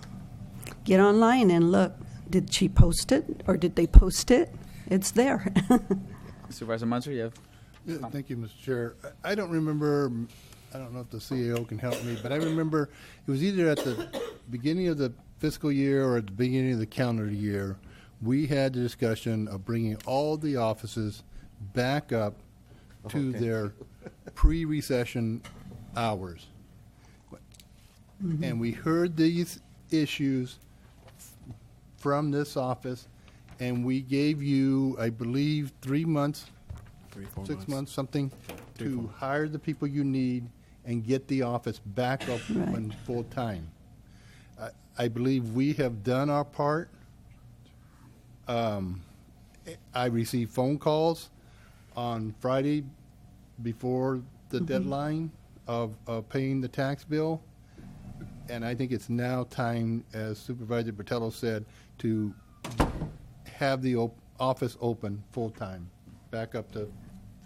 get online and look. Did she post it or did they post it? It's there. Supervisor Munzer, you have? Yeah, thank you, Mr. Chair. I don't remember, I don't know if the CAO can help me, but I remember it was either at the beginning of the fiscal year or at the beginning of the calendar year, we had the discussion of bringing all the offices back up to their pre-recession hours. And we heard these issues from this office, and we gave you, I believe, 3 months, 6 months, something, to hire the people you need and get the office back up and full time. I believe we have done our part. I received phone calls on Friday before the deadline of paying the tax bill. And I think it's now time, as Supervisor Bertello said, to have the office open full-time, back up to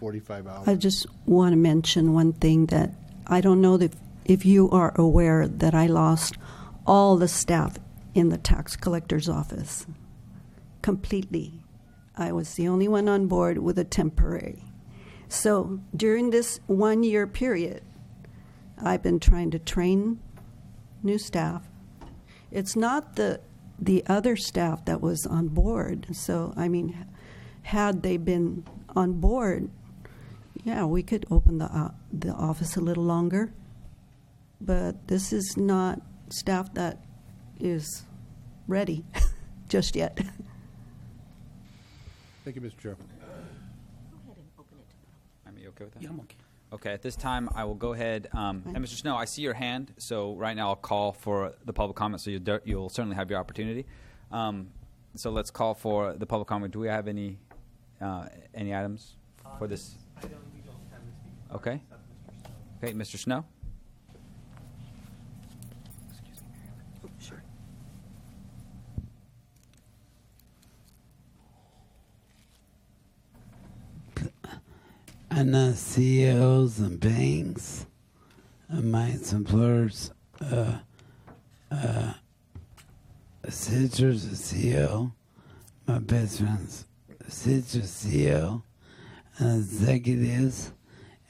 45 hours. I just want to mention one thing that I don't know if you are aware that I lost all the staff in the tax collector's office. Completely. I was the only one on board with a temporary. So during this 1 year period, I've been trying to train new staff. It's not the other staff that was on board. So, I mean, had they been on board, yeah, we could open the office a little longer. But this is not staff that is ready just yet. Thank you, Mr. Chair. Go ahead and open it. Are you okay with that? Yeah, I'm okay. Okay, at this time, I will go ahead. And Mr. Snow, I see your hand, so right now I'll call for the public comment, so you'll certainly have your opportunity. So let's call for the public comment. Do we have any items for this? We don't have this speaker. Okay. Okay, Mr. Snow? Sure. And the CEOs and banks, my employers, Citrus CEO, my best friends, Citrus CEO, and executives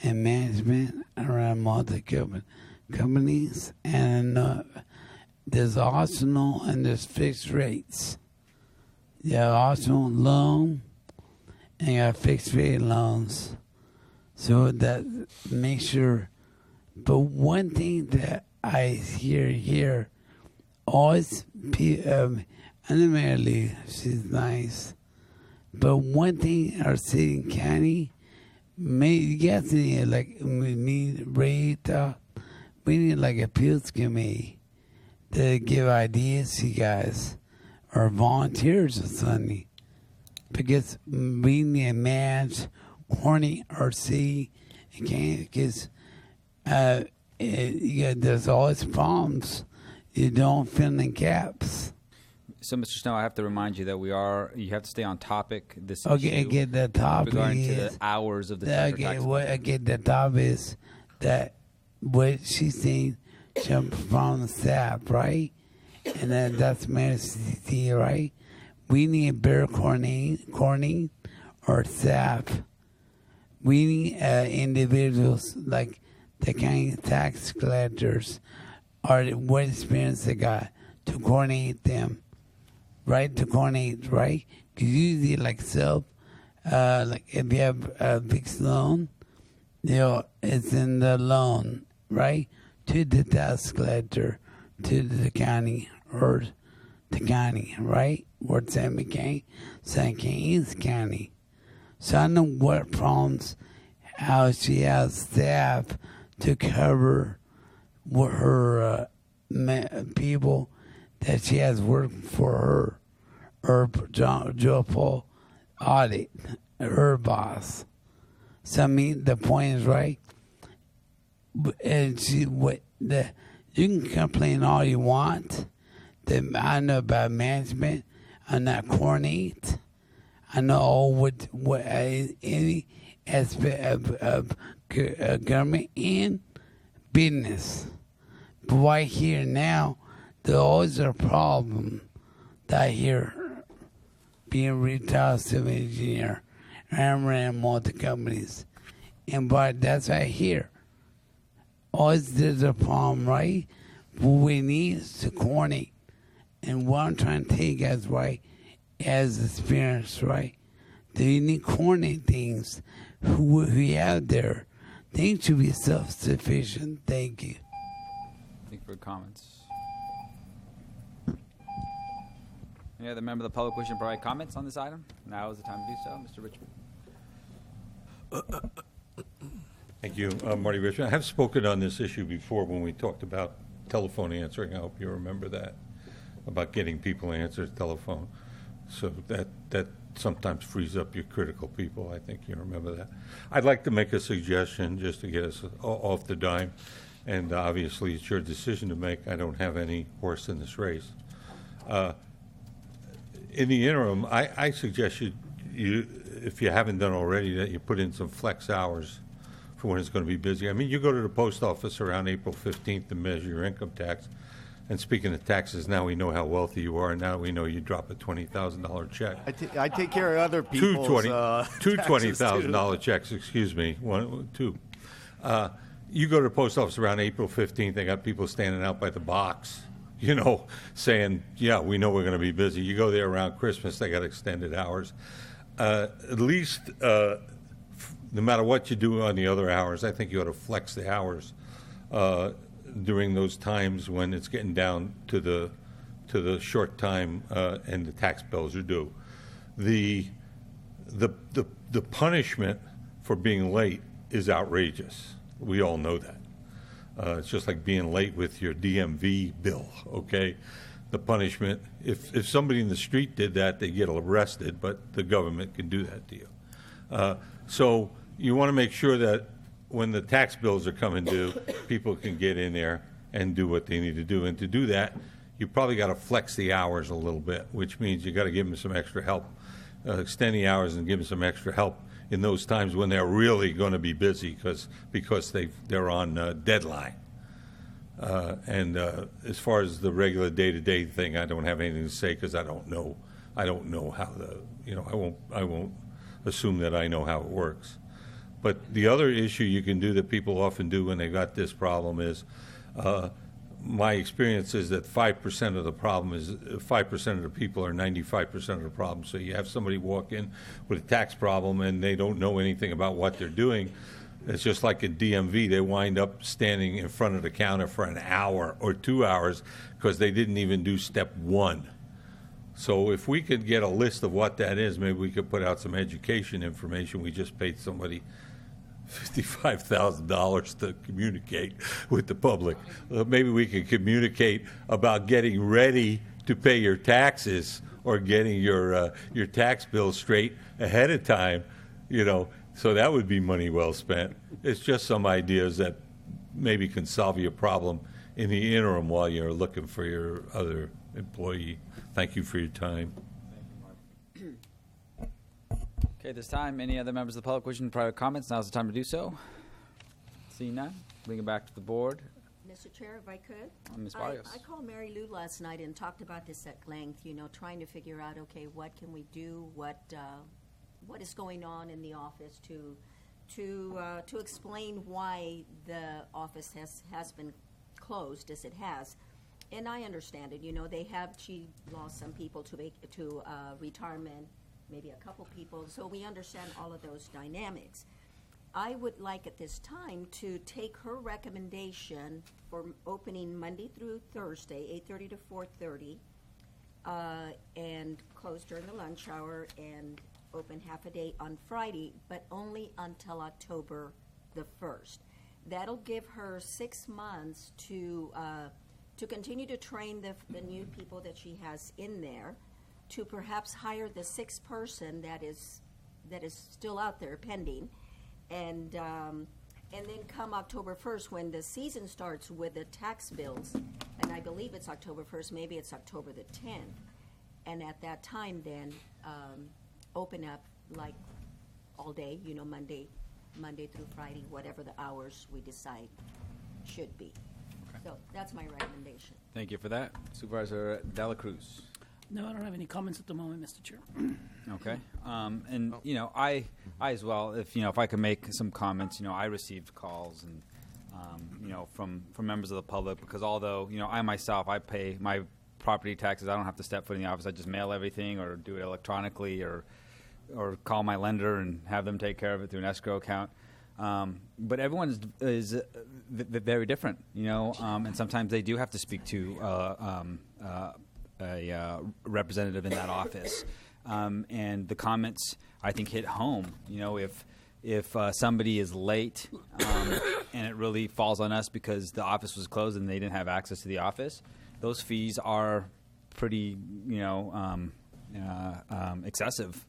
and management around multi companies, and there's optional and there's fixed rates. You have optional loan and you have fixed rate loans. So that makes sure. But one thing that I hear here, always, and Mary, she's nice. But one thing our city and county, you guys need, like, we need like appeals committee to give ideas to you guys, or volunteers or something. Because we need to manage corny or see again, because there's always problems. You don't fill in gaps. So, Mr. Snow, I have to remind you that you have to stay on topic. This Okay, issue I get the topic regarding to is the hours of the temporary tax. What I get the topic is that what she's saying jump from the staff, right? And then that's Manchester, right? We need better coordinating or staff. We need individuals like the county tax collectors or what experience they got to coordinate them, right? To coordinate, right? Because usually, like like if you have a fixed loan, it's in the loan, right? To the tax collector, to the county or the county, right? Ward San Kings County. So I know what problems, how she has staff to cover what her people that she has working for her Joe Paul audit, her boss. So I mean, the point is right. And you can complain all you want. I know about management. I'm not coordinate. I know what any aspect of government and business. But right here now, there's always a problem that I hear being a retired civil engineer. I ran multi companies. And but that's what I hear. Always there's a problem, right? What we need is to coordinate. And what I'm trying to take as right, as experience, right? Do you need to coordinate things? Who you have there? Things should be self-sufficient. Thank you. Thank you for your comments. Any other member of the public wishing to provide comments on this item? Now is the time to do so. Mr. Richmond. Thank you, Marty Richmond. I have spoken on this issue before when we talked about telephone answering. I hope you remember that, about getting people to answer the telephone. So that sometimes frees up your critical people. I think you remember that. I'd like to make a suggestion just to get us off the dime. And obviously, it's your decision to make. I don't have any horse in this race. In the interim, I suggest you, if you haven't done already, that you put in some flex hours for when it's going to be busy. I mean, you go to the post office around April 15th to measure your income tax. And speaking of taxes, now we know how wealthy you are. Now we know you drop a $20,000 check. I take care of other people's two $20,000 checks. Excuse me, two. You go to the post office around April 15th. They got people standing out by the box, saying, "Yeah, we know we're going to be busy." You go there around Christmas. They got extended hours. At least, no matter what you do on the other hours, I think you ought to flex the hours during those times when it's getting down to the short time and the tax bills are due. The punishment for being late is outrageous. We all know that. It's just like being late with your DMV bill. Okay, the punishment. If somebody in the street did that, they get arrested, but the government can do that to you. So you want to make sure that when the tax bills are coming due, people can get in there and do what they need to do. And to do that, you probably got to flex the hours a little bit, which means you got to give them some extra help, extend the hours and give them some extra help in those times when they're really going to be busy because they're on deadline. And as far as the regular day-to-day thing, I don't have anything to say because I don't know how I won't assume that I know how it works. But the other issue you can do that people often do when they got this problem is, my experience is that 5% of the problem is 5% of the people are 95% of the problem. So you have somebody walk in with a tax problem and they don't know anything about what they're doing. It's just like at DMV, they wind up standing in front of the counter for an hour or 2 hours because they didn't even do step one. So if we could get a list of what that is, maybe we could put out some education information. We just paid somebody $55,000 to communicate with the public. Maybe we can communicate about getting ready to pay your taxes or getting your tax bill straight ahead of time, So that would be money well spent. It's just some ideas that maybe can solve your problem in the interim while you're looking for your other employee. Thank you for your time. Okay, at this time, any other members of the public wishing to provide comments? Now's the time to do so. Seeing none, bring it back to the board. Mr. Chair, if I could. Ms. Barrios. I called Mary Lou last night and talked about this at length, trying to figure out, okay, what can we do, what is going on in the office to explain why the office has been closed as it has. And I understand it. She lost some people to retirement, maybe a couple people. So we understand all of those dynamics. I would like at this time to take her recommendation for opening Monday through Thursday, 8:30 to 4:30, and close during the lunch hour and open half a day on Friday, but only until October the 1st. That'll give her 6 months to continue to train the new people that she has in there, to perhaps hire the 6th person that is still out there pending, and then come October 1st, when the season starts with the tax bills, and I believe it's October 1st, maybe it's October the 10th, and at that time then open up like all day, Monday through Friday, whatever the hours we decide should be. Okay. So that's my recommendation. Thank you for that. Supervisor Dela Cruz. No, I don't have any comments at the moment, Mr. Chair. Okay. I as well, if I could make some comments, I received calls and, from members of the public, because although, I myself, I pay my property taxes, I don't have to step foot in the office. I just mail everything or do it electronically or call my lender and have them take care of it through an escrow account. But everyone is very different, and sometimes they do have to speak to a representative in that office. And the comments, I think, hit home. If somebody is late and it really falls on us because the office was closed and they didn't have access to the office, those fees are pretty, excessive.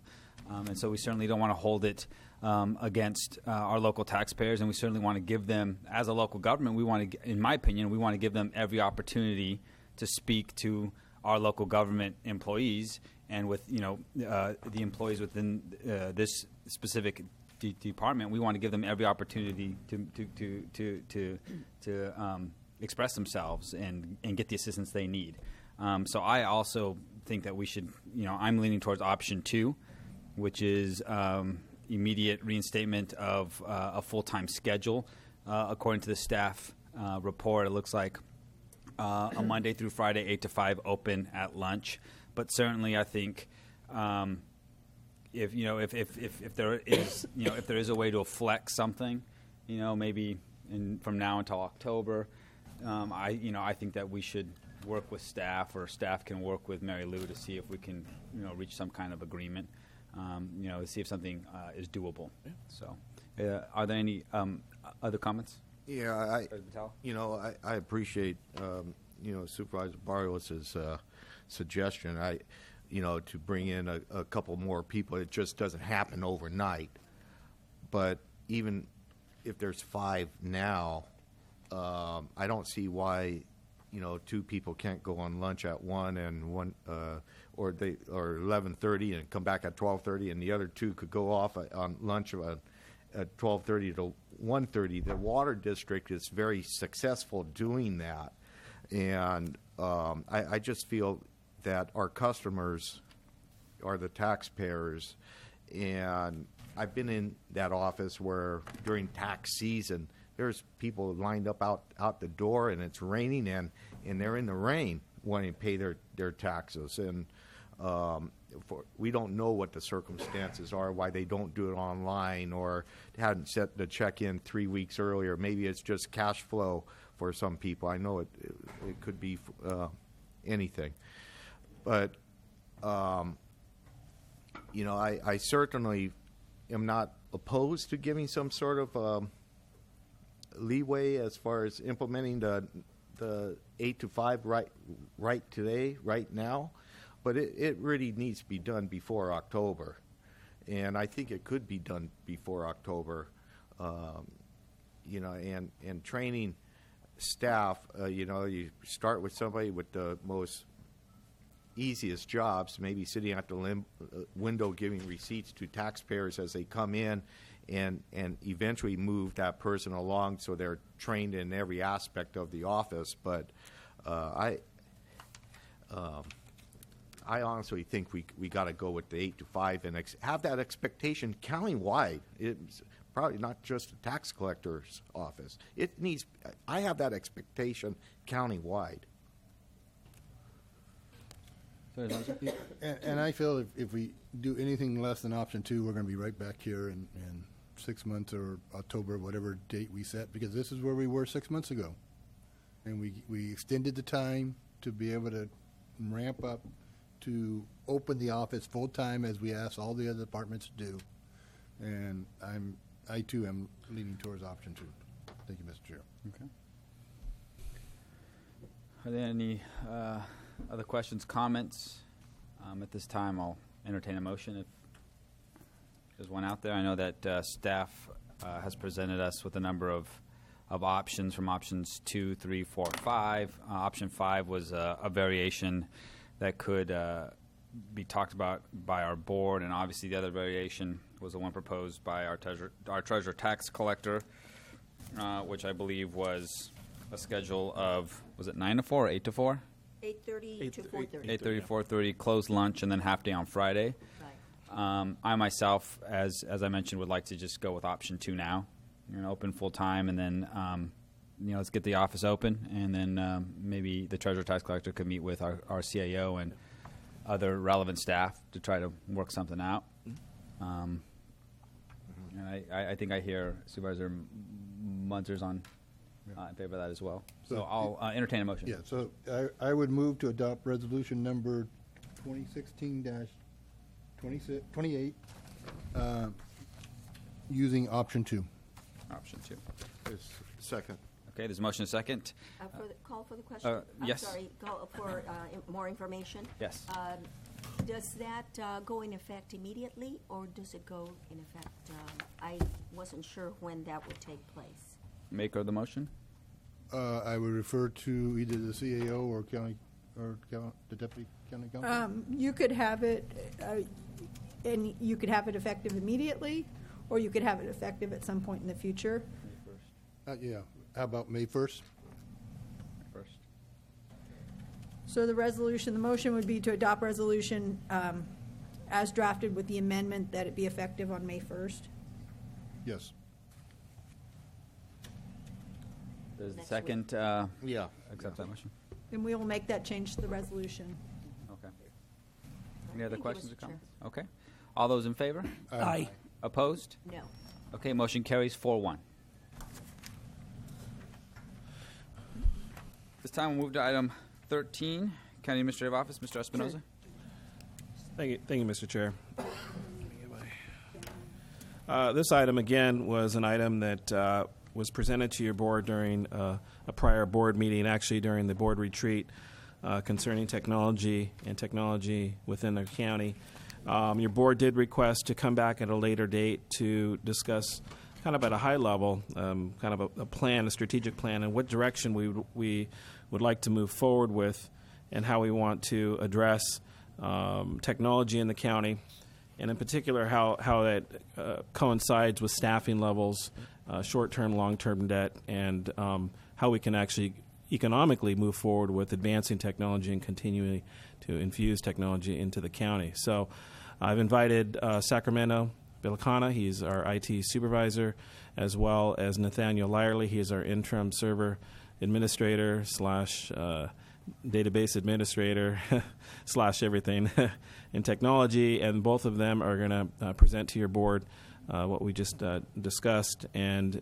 And so we certainly don't want to hold it against our local taxpayers, and we certainly want to give them, as a local government, in my opinion, we want to give them every opportunity to speak to our local government employees, and with the employees within this specific department, we want to give them every opportunity to express themselves and get the assistance they need. So I also think that we should, I'm leaning towards option 2, which is immediate reinstatement of a full-time schedule. According to the staff report, it looks like a Monday through Friday, 8 to 5, open at lunch. But certainly, I think if there is a way to flex something, maybe from now until October, I think that we should work with staff, or staff can work with Mary Lou to see if we can reach some kind of agreement. To see if something is doable. Yeah. So, are there any other comments? Yeah, I appreciate Supervisor Barrios' suggestion. To bring in a couple more people. It just doesn't happen overnight. But even if there's 5 now, I don't see why 2 people can't go on lunch at 1 and 1, or 11:30 and come back at 12:30, and the other 2 could go off on lunch at 12:30 to 1:30. The water district is very successful doing that, and I just feel that our customers are the taxpayers, and I've been in that office where during tax season there's people lined up out the door, and it's raining, and they're in the rain wanting to pay their taxes. And we don't know what the circumstances are, why they don't do it online or hadn't set the check in 3 weeks earlier. Maybe it's just cash flow for some people. I know it could be anything. But, I certainly am not opposed to giving some sort of leeway as far as implementing the 8 to 5 right today, right now, but it really needs to be done before October, and I think it could be done before October, and training staff. You start with somebody with the most easiest jobs, maybe sitting at the window giving receipts to taxpayers as they come in, and eventually move that person along so they're trained in every aspect of the office. But I honestly think we got to go with the 8 to 5 and have that expectation county-wide. It's probably not just the tax collector's office. I have that expectation county-wide. And I feel if we do anything less than option 2, we're going to be right back here in 6 months or October, whatever date we set, because this is where we were 6 months ago. And we extended the time to be able to ramp up to open the office full-time as we asked all the other departments to do. And I too am leaning towards option 2. Thank you, Mr. Chair. Okay. Are there any other questions, comments? At this time, I'll entertain a motion if there's one out there. I know that staff has presented us with a number of options from options 2, 3, 4, 5. Option 5 was a variation that could be talked about by our board, and obviously the other variation was the one proposed by our treasurer tax collector, which I believe was a schedule of, was it 9 to 4 or 8 to 4? 8:30 to 4:30. 8:30, 4:30, closed lunch, and then half day on Friday. Right. I myself, as I mentioned, would like to just go with option 2 now. Open full time, and then let's get the office open, and then maybe the treasurer tax collector could meet with our CAO and other relevant staff to try to work something out. And I think I hear Supervisor Munzer's on in favor of that as well. So I'll entertain a motion. Yeah, so I would move to adopt resolution number 2016-28 using option 2. Option 2. Second. Okay, there's a motion and a second. Call for the question? Yes. I'm sorry, call for more information? Yes. Does that go in effect immediately, or does it go in effect? I wasn't sure when that would take place. Maker of the motion? I would refer to either the CAO or the deputy county counsel. You could have it, and you could have it effective immediately, or you could have it effective at some point in the future. Yeah. How about May 1st? First. So the motion would be to adopt resolution as drafted with the amendment that it be effective on May 1st. Yes. Does the second accept that motion? Then we will make that change to the resolution. Okay. Any other questions or comments? Okay. All those in favor? Aye. Opposed? No. Okay, motion carries 4-1. This time we'll move to item 13, County Administrative Office, Mr. Espinoza. Thank you, Mr. Chair. This item, again, was an item that was presented to your board during a prior board meeting, actually during the board retreat concerning technology and technology within the county. Your board did request to come back at a later date to discuss kind of at a high level, kind of a plan, a strategic plan, and what direction we would like to move forward with and how we want to address technology in the county, and in particular how that coincides with staffing levels, short-term, long-term debt, and how we can actually economically move forward with advancing technology and continuing to infuse technology into the county. So I've invited Sacramento Billicana, he's our IT supervisor, as well as Nathaniel Lyerly, he is our interim server administrator / database administrator / everything in technology, and both of them are going to present to your board what we just discussed. And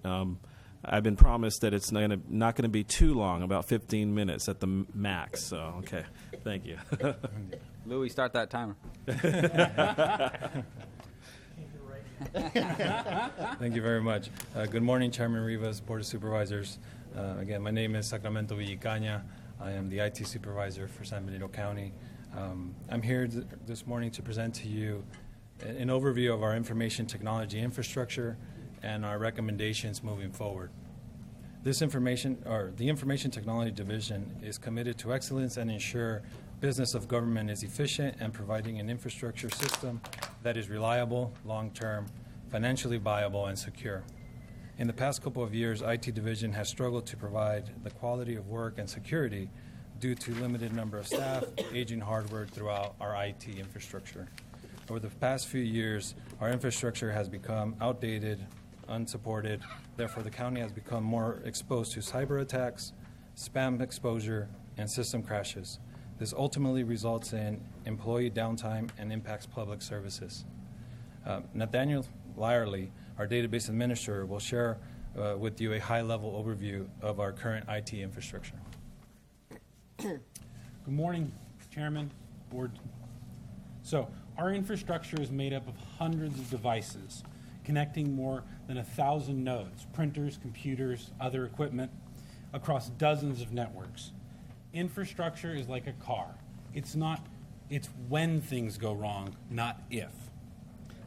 I've been promised that it's not going to be too long, about 15 minutes at the max. So, okay, thank you. Louis, start that timer. Thank you very much. Good morning, Chairman Rivas, Board of Supervisors. Again, my name is Sacramento Villicaña. I am the IT supervisor for San Benito County. I'm here this morning to present to you an overview of our information technology infrastructure and our recommendations moving forward. The Information Technology Division is committed to excellence and ensure business of government is efficient and providing an infrastructure system that is reliable, long-term, financially viable, and secure. In the past couple of years, IT Division has struggled to provide the quality of work and security due to limited number of staff, aging hardware throughout our IT infrastructure. Over the past few years, our infrastructure has become outdated, unsupported. Therefore, the county has become more exposed to cyber attacks, spam exposure, and system crashes. This ultimately results in employee downtime and impacts public services. Nathaniel Lyerly, our database administrator, will share with you a high-level overview of our current IT infrastructure. Good morning, Chairman, Board So our infrastructure is made up of hundreds of devices, connecting more than 1,000 nodes, printers, computers, other equipment, across dozens of networks. Infrastructure is like a car. It's when things go wrong, not if.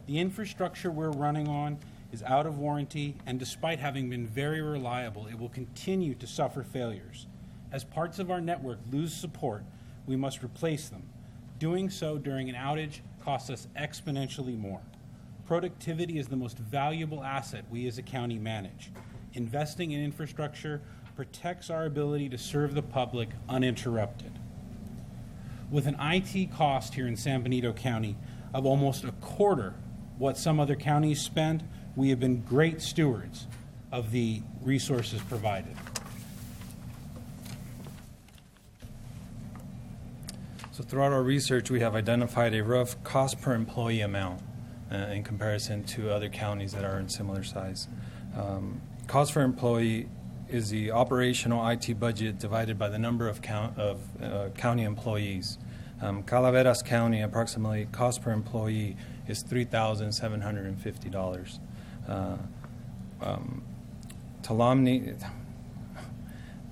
The infrastructure we're running on is out of warranty, and despite having been very reliable, it will continue to suffer failures. As parts of our network lose support, we must replace them. Doing so during an outage costs us exponentially more. Productivity is the most valuable asset we as a county manage. Investing in infrastructure protects our ability to serve the public uninterrupted. With an IT cost here in San Benito County of almost a quarter what some other counties spend, we have been great stewards of the resources provided. So throughout our research, we have identified a rough cost per employee amount in comparison to other counties that are in similar size. Cost per employee is the operational IT budget divided by the number of county employees. Calaveras County, approximately cost per employee is $3,750.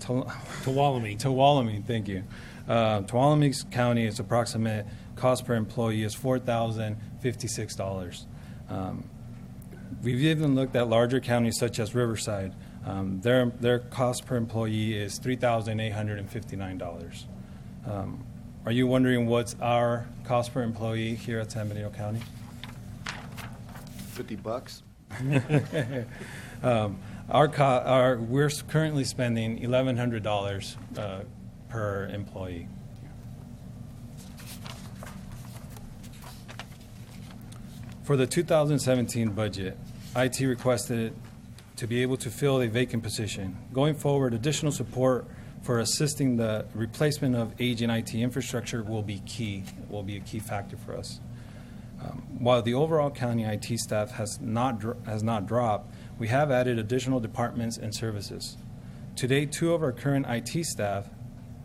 Tuolumne, thank you. Tuolumne County, its approximate cost per employee is $4,056. We've even looked at larger counties such as Riverside. Their cost per employee is $3,859. Are you wondering what's our cost per employee here at San Benito County? $50. We're currently spending $1,100 per employee. For the 2017 budget, IT requested to be able to fill a vacant position. Going forward, additional support for assisting the replacement of aging IT infrastructure will be a key factor for us. While the overall county IT staff has not dropped, we have added additional departments and services. Today, 2 of our current IT staff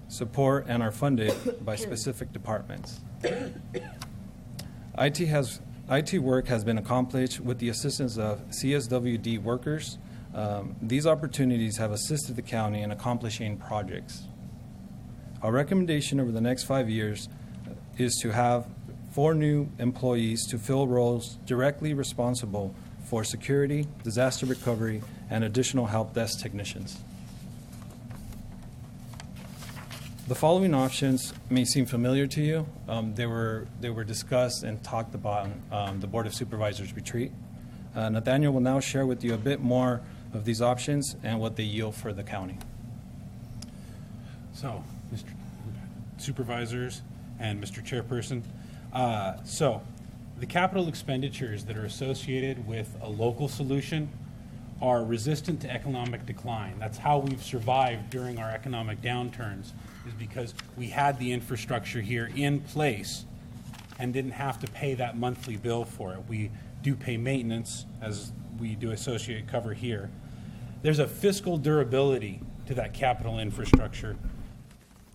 support and are funded by specific departments. IT work has been accomplished with the assistance of CSWD workers. These opportunities have assisted the county in accomplishing projects. Our recommendation over the next 5 years is to have 4 new employees to fill roles directly responsible for security, disaster recovery, and additional help desk technicians. The following options may seem familiar to you. They were discussed and talked about on the Board of Supervisors retreat. Nathaniel will now share with you a bit more of these options and what they yield for the county. So, Mr. Supervisors and Mr. Chairperson, the capital expenditures that are associated with a local solution are resistant to economic decline. That's how we've survived during our economic downturns, is because we had the infrastructure here in place and didn't have to pay that monthly bill for it. We do pay maintenance, as we do associate cover here. There's a fiscal durability to that capital infrastructure,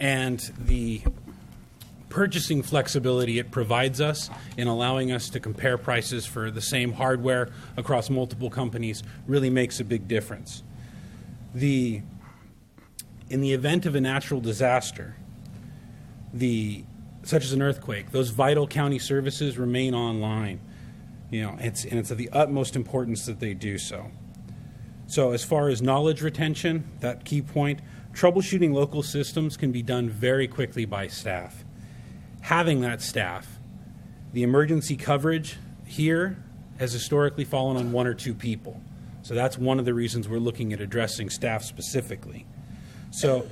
and the purchasing flexibility it provides us in allowing us to compare prices for the same hardware across multiple companies really makes a big difference. In the event of a natural disaster, such as an earthquake, those vital county services remain online. It's of the utmost importance that they do so. So as far as knowledge retention, that key point, troubleshooting local systems can be done very quickly by staff. Having that staff, the emergency coverage here has historically fallen on 1 or 2 people. So that's one of the reasons we're looking at addressing staff specifically. So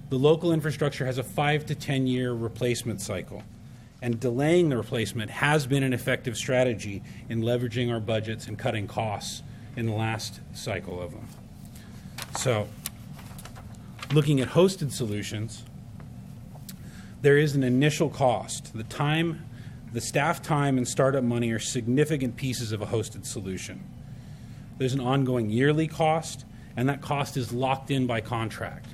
the local infrastructure has a 5 to 10 year replacement cycle, and delaying the replacement has been an effective strategy in leveraging our budgets and cutting costs in the last cycle of them. So looking at hosted solutions, there is an initial cost. The staff time and startup money are significant pieces of a hosted solution. There's an ongoing yearly cost, and that cost is locked in by contract.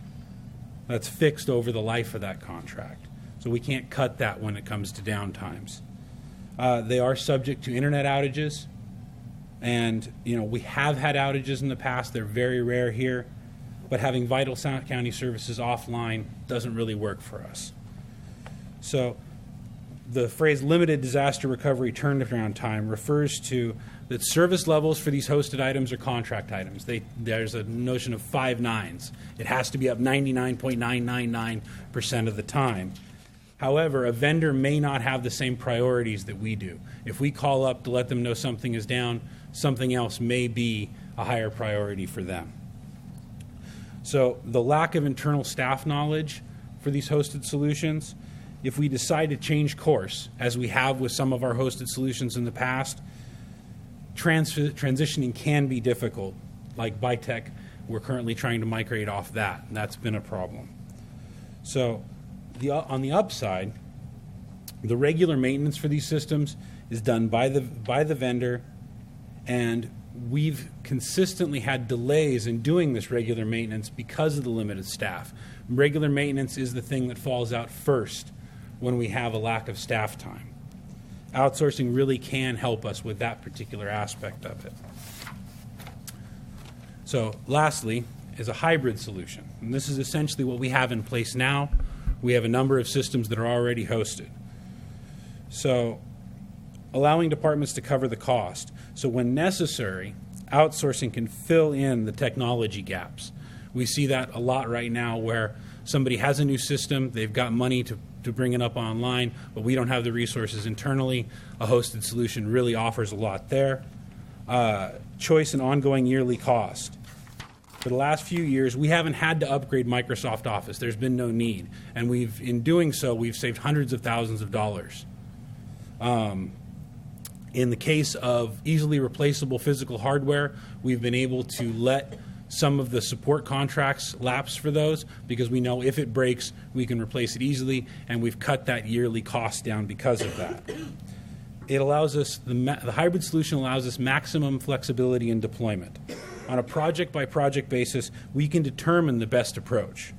That's fixed over the life of that contract. So we can't cut that when it comes to downtimes. They are subject to internet outages, and we have had outages in the past. They're very rare here, but having vital county services offline doesn't really work for us. So the phrase limited disaster recovery turnaround time refers to that service levels for these hosted items are contract items. There's a notion of 5 nines. It has to be up 99.999% of the time. However, a vendor may not have the same priorities that we do. If we call up to let them know something is down, something else may be a higher priority for them. So the lack of internal staff knowledge for these hosted solutions, if we decide to change course, as we have with some of our hosted solutions in the past, transitioning can be difficult. Like Bitech, we're currently trying to migrate off that, and that's been a problem. So on the upside, the regular maintenance for these systems is done by the vendor, and we've consistently had delays in doing this regular maintenance because of the limited staff. Regular maintenance is the thing that falls out first when we have a lack of staff time. Outsourcing really can help us with that particular aspect of it. So lastly is a hybrid solution. And this is essentially what we have in place now. We have a number of systems that are already hosted. So allowing departments to cover the cost. So when necessary, outsourcing can fill in the technology gaps. We see that a lot right now where somebody has a new system, they've got money to bring it up online, but we don't have the resources internally. A hosted solution really offers a lot there. Choice and ongoing yearly cost. For the last few years, we haven't had to upgrade Microsoft Office. There's been no need. And in doing so, we've saved hundreds of thousands of dollars. In the case of easily replaceable physical hardware, we've been able to let some of the support contracts lapse for those because we know if it breaks, we can replace it easily, and we've cut that yearly cost down because of that. It allows us, the hybrid solution allows us maximum flexibility in deployment. On a project-by-project basis, we can determine the best approach.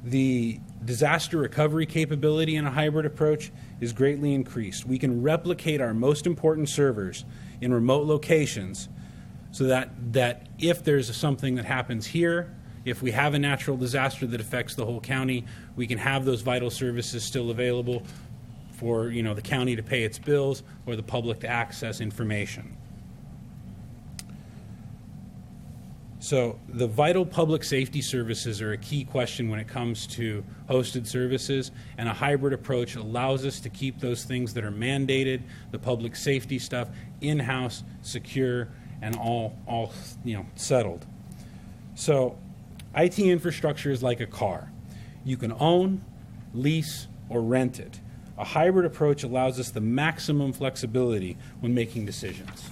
The disaster recovery capability in a hybrid approach is greatly increased. We can replicate our most important servers in remote locations so that if there's something that happens here, if we have a natural disaster that affects the whole county, we can have those vital services still available for the county to pay its bills or the public to access information. So the vital public safety services are a key question when it comes to hosted services, and a hybrid approach allows us to keep those things that are mandated, the public safety stuff, in-house, secure, and all settled. So IT infrastructure is like a car. You can own, lease, or rent it. A hybrid approach allows us the maximum flexibility when making decisions.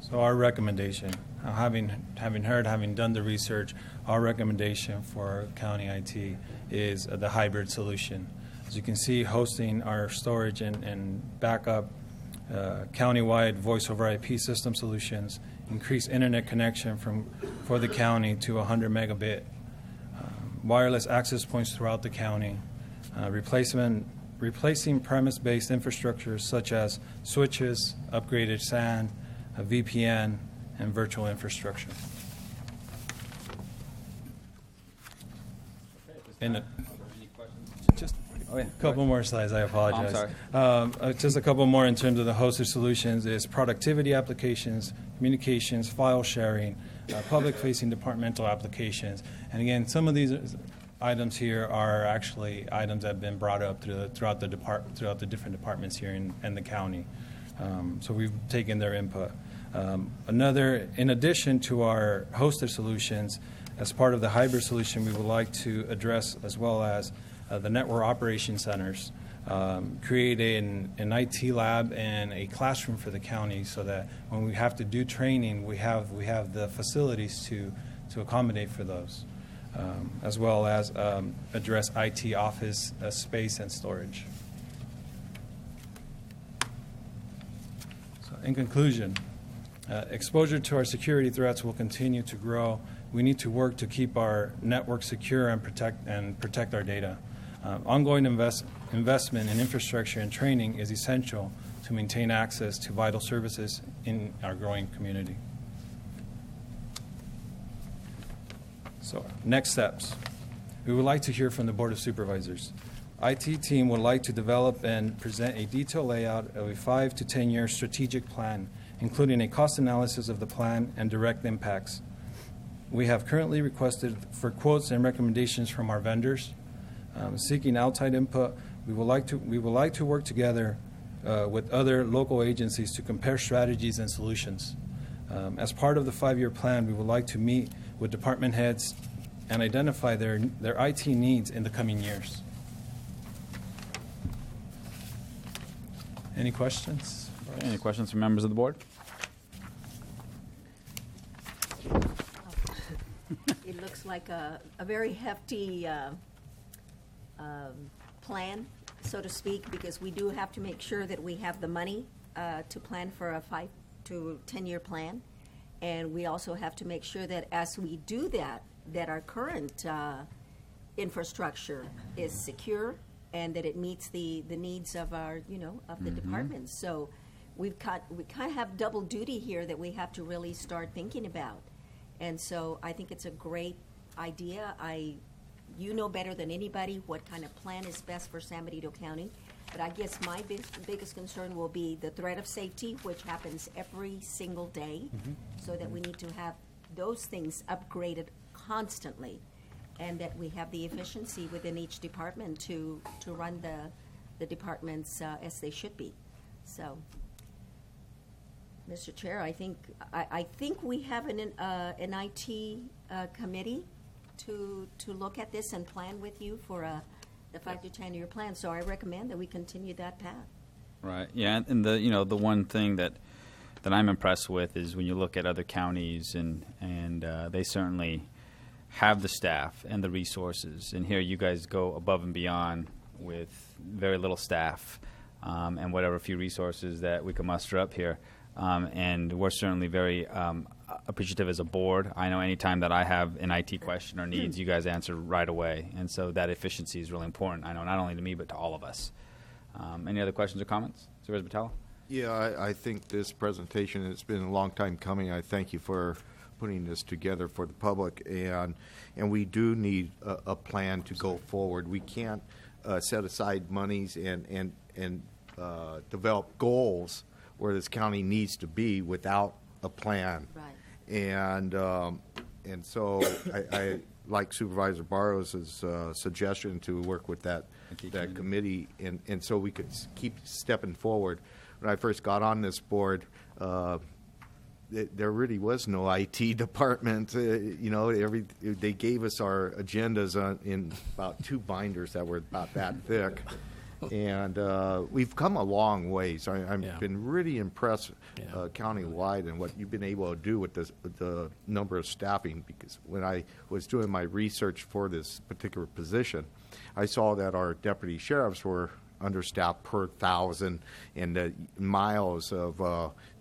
So our recommendation, having done the research, our recommendation for county IT is the hybrid solution. As you can see, hosting our storage and backup, county-wide voice over IP system solutions, increase internet connection for the county to 100 megabit, wireless access points throughout the county, replacing premise-based infrastructure such as switches, upgraded SAN, a VPN, and virtual infrastructure. Just a couple more slides, I apologize. Just a couple more in terms of the hosted solutions is productivity applications, communications, file sharing, public-facing departmental applications. And again, some of these items here are actually items that have been brought up throughout the different departments here in the county. So we've taken their input. In addition to our hosted solutions, as part of the hybrid solution, we would like to address as well as the network operation centers, create an IT lab and a classroom for the county so that when we have to do training, we have the facilities to accommodate for those, as well as address IT office space and storage. So in conclusion, exposure to our security threats will continue to grow we need to work to keep our network secure and protect our data. Ongoing investment in infrastructure and training is essential to maintain access to vital services in our growing community. So, next steps. We would like to hear from the Board of Supervisors. IT team would like to develop and present a detailed layout of a 5 to 10 year strategic plan, including a cost analysis of the plan and direct impacts. We have currently requested for quotes and recommendations from our vendors. Seeking outside input, we would like to work together with other local agencies to compare strategies and solutions. As part of the 5-year plan, we would like to meet with department heads and identify their IT needs in the coming years. Any questions? Any questions from members of the board? It looks like a very hefty plan, so to speak, because we do have to make sure that we have the money to plan for a 5 to 10-year plan. And we also have to make sure that as we do that, that our current infrastructure is secure and that it meets the needs of our, of the departments. So we kind of have double duty here that we have to really start thinking about. And so I think it's a great idea. You know better than anybody what kind of plan is best for San Benito County. But I guess my biggest concern will be the threat of safety, which happens every single day, so that we need to have those things upgraded constantly, and that we have the efficiency within each department to run the departments as they should be. So, Mr. Chair, I think we have an IT committee to look at this and plan with you for the 5 to 10 year plan. So I recommend that we continue that path. Right. Yeah, and the one thing that I'm impressed with is when you look at other counties and they certainly have the staff and the resources. And here you guys go above and beyond with very little staff and whatever few resources that we can muster up here. And we're certainly very appreciative as a board. I know any time that I have an IT question or needs, you guys answer right away. And so that efficiency is really important, I know, not only to me, but to all of us. Any other questions or comments? Supervisor Batalla? Yeah, I think this presentation has been a long time coming. I thank you for putting this together for the public, and we do need a plan to go forward. We can't set aside monies and develop goals where this county needs to be without a plan. Right. And so I like Supervisor Barros's suggestion to work with that committee, and so we could keep stepping forward. When I first got on this board, there really was no IT department. They gave us our agendas in about 2 binders that were about that thick. And we've come a long ways. I've been really impressed county-wide and what you've been able to do with the number of staffing, because when I was doing my research for this particular position, I saw that our deputy sheriffs were understaffed per 1,000 and the miles of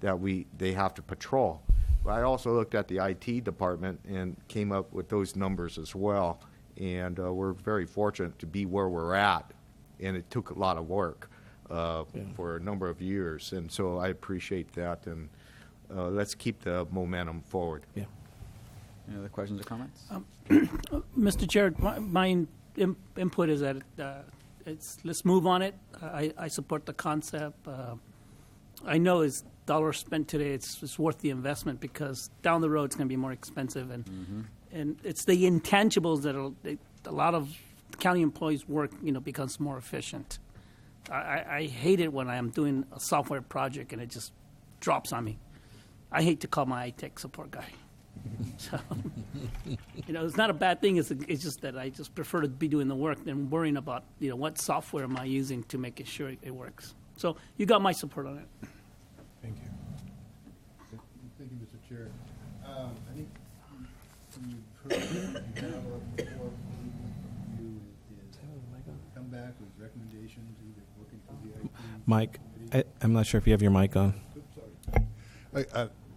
that they have to patrol. But I also looked at the IT department and came up with those numbers as well. And we're very fortunate to be where we're at. And it took a lot of work for a number of years. And so I appreciate that. And let's keep the momentum forward. Yeah. Any other questions or comments? Mr. Chair, my input is that let's move on it. I support the concept. I know it's dollars spent today. It's worth the investment, because down the road it's going to be more expensive. And it's the intangibles that a lot of county employees' work, becomes more efficient. I hate it when I'm doing a software project and it just drops on me. I hate to call my iTech support guy. So, it's not a bad thing. It's just that I just prefer to be doing the work than worrying about, what software am I using to make sure it works. So you got my support on it. Thank you. Thank you, Mr. Chair. I think you've heard before. Come back with recommendations, either working for the IT. Mike, I'm not sure if you have your mic on.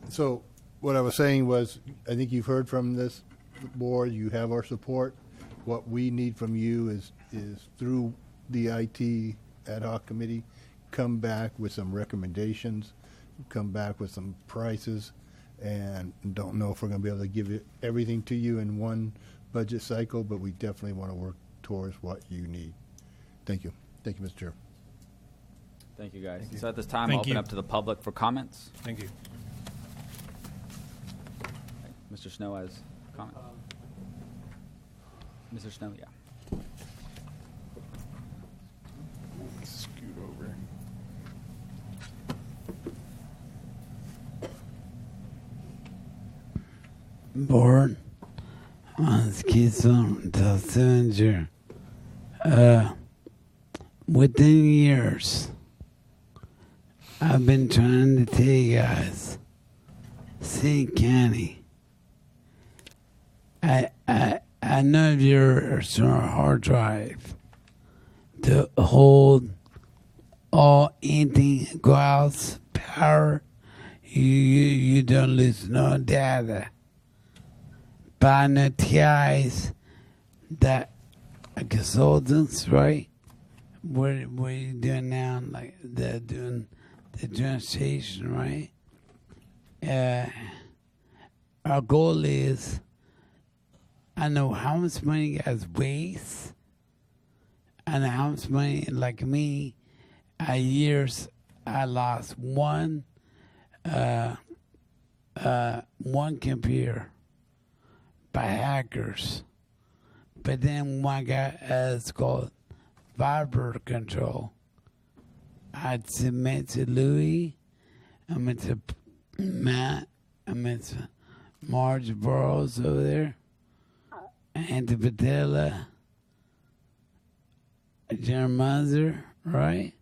So what I was saying was, I think you've heard from this the board, you have our support. What we need from you is through the IT ad hoc committee, come back with some recommendations, come back with some prices, and don't know if we're going to be able to give it everything to you in one budget cycle, but we definitely want to work towards what you need. Thank you. Thank you, Mr. Chair. Thank you, guys. Thank you. So at this time, Thank I'll open you. up to the public for comments. Thank you. Mr. Snow has a comment. Mr. Snow, yeah. Scoot over. Board on Keystone to Sillinger. Within years, I've been trying to tell you guys, St. County, I know your hard drive to hold all anything clouds power. You don't lose no data. But I know TIs that consultants, right? What are you doing now? Like they're doing the translation, right? Our goal is, I know how much money you guys waste. I know how much money, like me, years I lost one computer by hackers. But then one guy, it's called Viber Control. I'd submit to Louis, I meant to Matt, I meant to Marge Burrows over there, and to Patella, Jeremiah, right?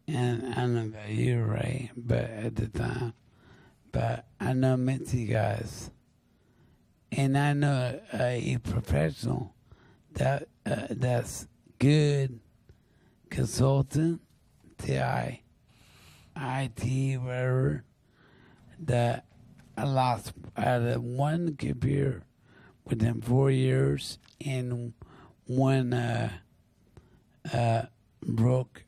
And I don't know about you, right? But at the time, but I know Mitzi guys. And I know a professional that's good consultant, TI, IT, whatever, that I lost out of one computer within 4 years and one broke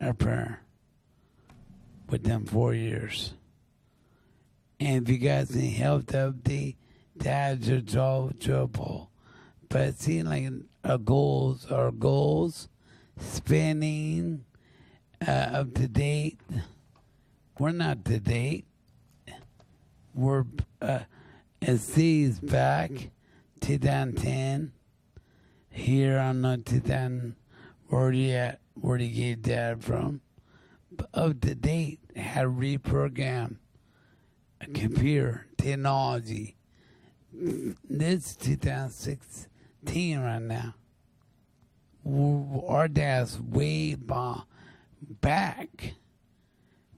repair within 4 years. And if you guys need help to update, that's your trouble. But it seems like our goals, spending, up to date. We're not to date. We're, it sees back 2010. Here on the 2000, where do you get that from? But up to date, had reprogrammed a computer technology. This is 2016 right now. Our dad's way back.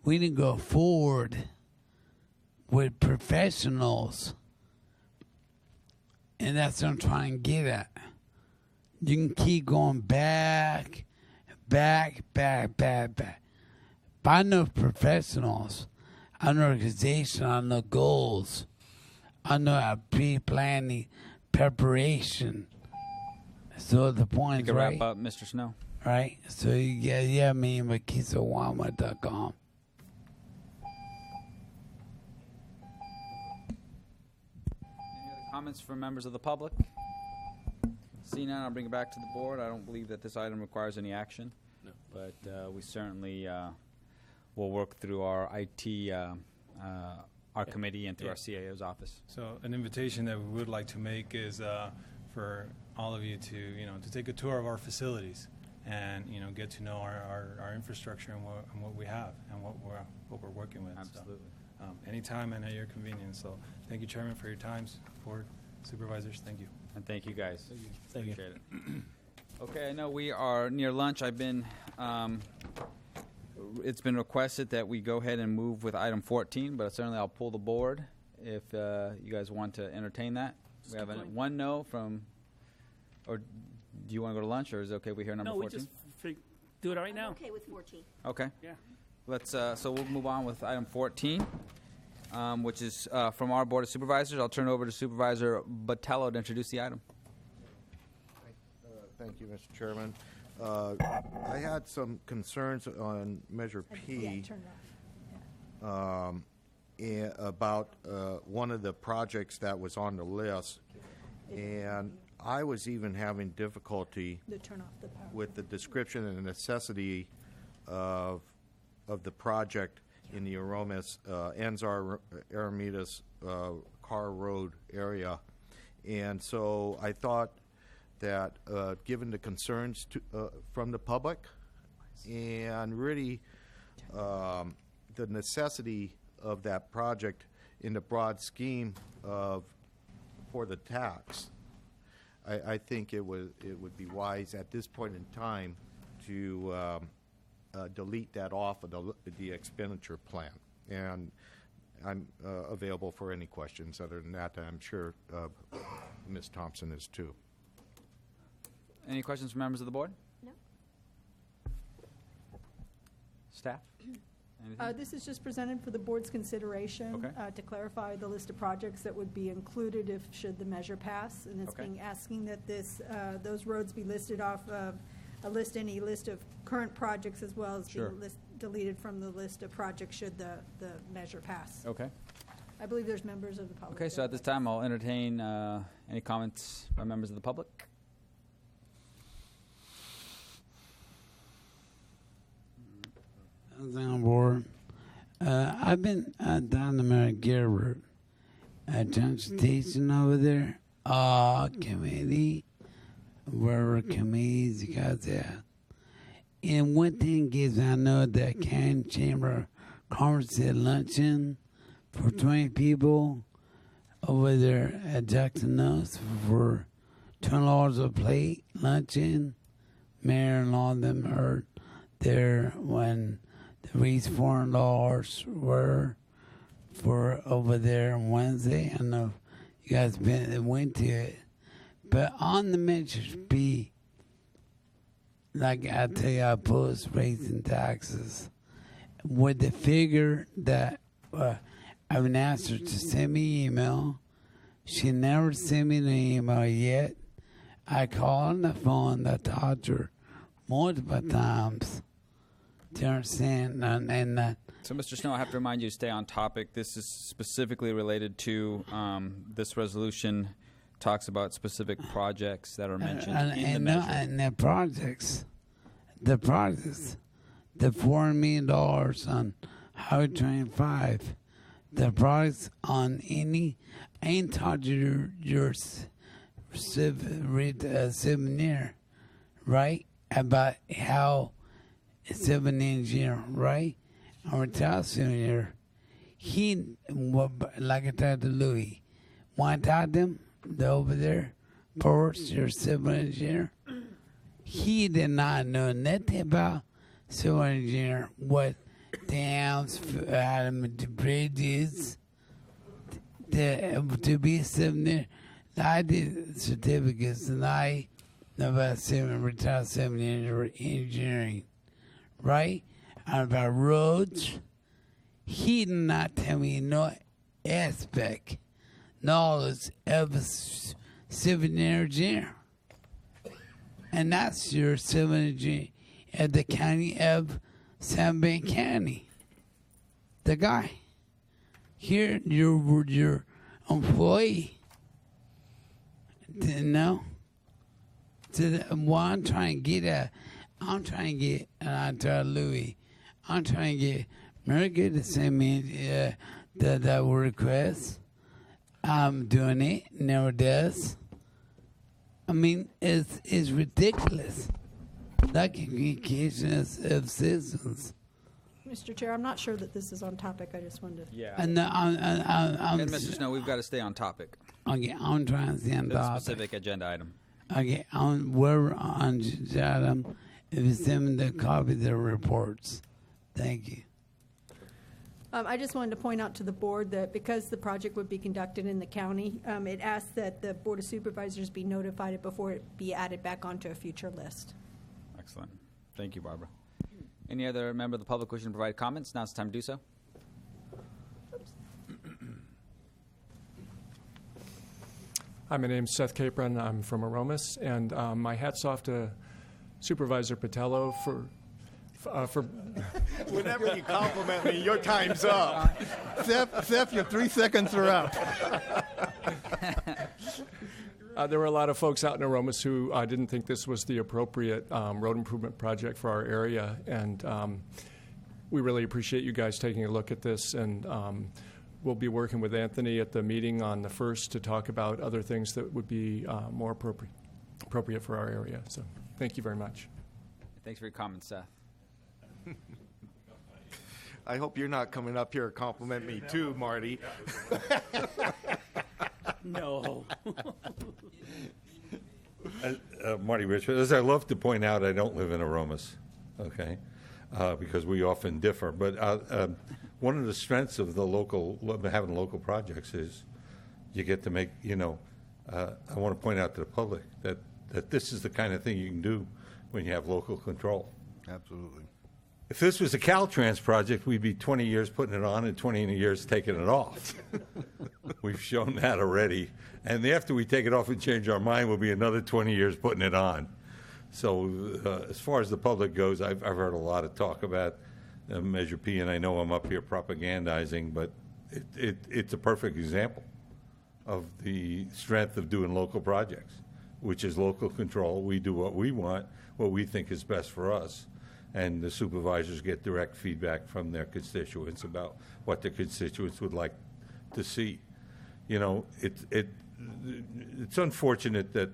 We need to go forward with professionals. And that's what I'm trying to get at. You can keep going back. But I know professionals. I know organization. I know goals. I know pre-planning, preparation. So the point You is, can right? wrap up, Mr. Snow. Right? So you get me with KisaWama.com. Any other comments from members of the public? Seeing none, I'll bring it back to the board. I don't believe that this item requires any action. No. But we certainly will work through our IT, our committee, and through our CAO's office. So an invitation that we would like to make is for all of you to take a tour of our facilities and get to know our infrastructure and what we have and what we're working with. Absolutely. So, anytime and at your convenience. So thank you, Chairman, for your times. Board supervisors, thank you. And thank you, guys. Thank you. Appreciate it. Okay, I know we are near lunch. It's been requested that we go ahead and move with item 14, but certainly I'll pull the board if you guys want to entertain that. We have one no from, or do you want to go to lunch, or is it okay if we hear number 14? No, we just do it right now. I'm okay with 14. Okay. Yeah. Let's. So we'll move on with item 14. which is from our Board of Supervisors. I'll turn it over to Supervisor Botello to introduce the item. Thank you, Mr. Chairman. I had some concerns on Measure P about one of the projects that was on the list, and I was even having difficulty with the description and the necessity of the project in the Anzar Aramidas Carr Road area. And so I thought that given the concerns from the public and really the necessity of that project in the broad scheme for the tax, I think it would be wise at this point in time to delete that off of the expenditure plan. And I'm available for any questions. Other than that, I'm sure Ms. Thompson is too. Any questions from members of the board? No. Staff? Anything? This is just presented for the board's consideration to clarify the list of projects that would be included should the measure pass, and it's asking that those roads be listed off of any list of current projects as well as be deleted from the list of projects should the measure pass. Okay. I believe there's members of the public. Okay, so at this time I'll entertain any comments by members of the public. On board. I've been down the Medicare route at transportation over there. Committee, wherever committees you got there. And one thing is, I know that County Chamber Conference at luncheon for 20 people over there at Jackson Oaks for $20 a plate luncheon. Mayor and all of them heard there when the reason $4 were for over there on Wednesday. I know you guys went to it. But on the Measure P, like I tell you, I oppose raising taxes. With the figure that I've been asked her to send me an email, she never sent me an email yet. I called on the phone, I talked to her multiple times. Do you understand? So, Mr. Snow, I have to remind you to stay on topic. This is specifically related to this resolution. Talks about specific projects that are mentioned in the measure. And the projects, the $4 million on Highway 25, the projects on any, I ain't talked to your souvenir, right? About how civil engineer, right? I'm a child souvenir. He, like I talked to Louis, when I talked to him, over there, Forrest, your civil engineer, he did not know nothing about civil engineer, what dams, the bridges, to be a civil engineer. I did certificates, and I know about retired civil engineering, right? And about roads, he did not tell me no aspect, knowledge of a civil engineer. And that's your civil engineer at the county of San Ben County. The guy. Here, your employee. Didn't know. I'm trying to get, and I told Louis, I'm trying to get America to send me that request. I'm doing it, never does. I mean, it's ridiculous. That communication of citizens. Mr. Chair, I'm not sure that this is on topic. I just wanted to. Yeah. And Mr. Snow, we've got to stay on topic. Okay, I'm trying to stay on This topic. specific agenda item. Okay, we're on item. If you send me the copy of the reports, thank you. I just wanted to point out to the board that because the project would be conducted in the county, it asks that the Board of Supervisors be notified before it be added back onto a future list. Excellent. Thank you, Barbara. Any other member of the public wishing to provide comments? Now's the time to do so. Hi, my name's Seth Capron. I'm from Aromas, and my hat's off to Supervisor Patello for. Whenever you compliment me, your time's up. Seth, your 3 seconds are up. There were a lot of folks out in Aromas who didn't think this was the appropriate road improvement project for our area, and we really appreciate you guys taking a look at this, and we'll be working with Anthony at the meeting on the 1st to talk about other things that would be more appropriate for our area. So thank you very much. Thanks for your comments, Seth. I hope you're not coming up here to compliment me too, Marty. No. Marty Richards, as I love to point out, I don't live in Aromas, okay, because we often differ. But one of the strengths of having local projects is you get to make, I want to point out to the public that this is the kind of thing you can do when you have local control. Absolutely. If this was a Caltrans project, we'd be 20 years putting it on and 20 years taking it off. We've shown that already. And after we take it off and change our mind, we'll be another 20 years putting it on. So as far as the public goes, I've heard a lot of talk about Measure P, and I know I'm up here propagandizing, but it's a perfect example of the strength of doing local projects, which is local control. We do what we want, what we think is best for us. And the supervisors get direct feedback from their constituents about what their constituents would like to see. It's unfortunate that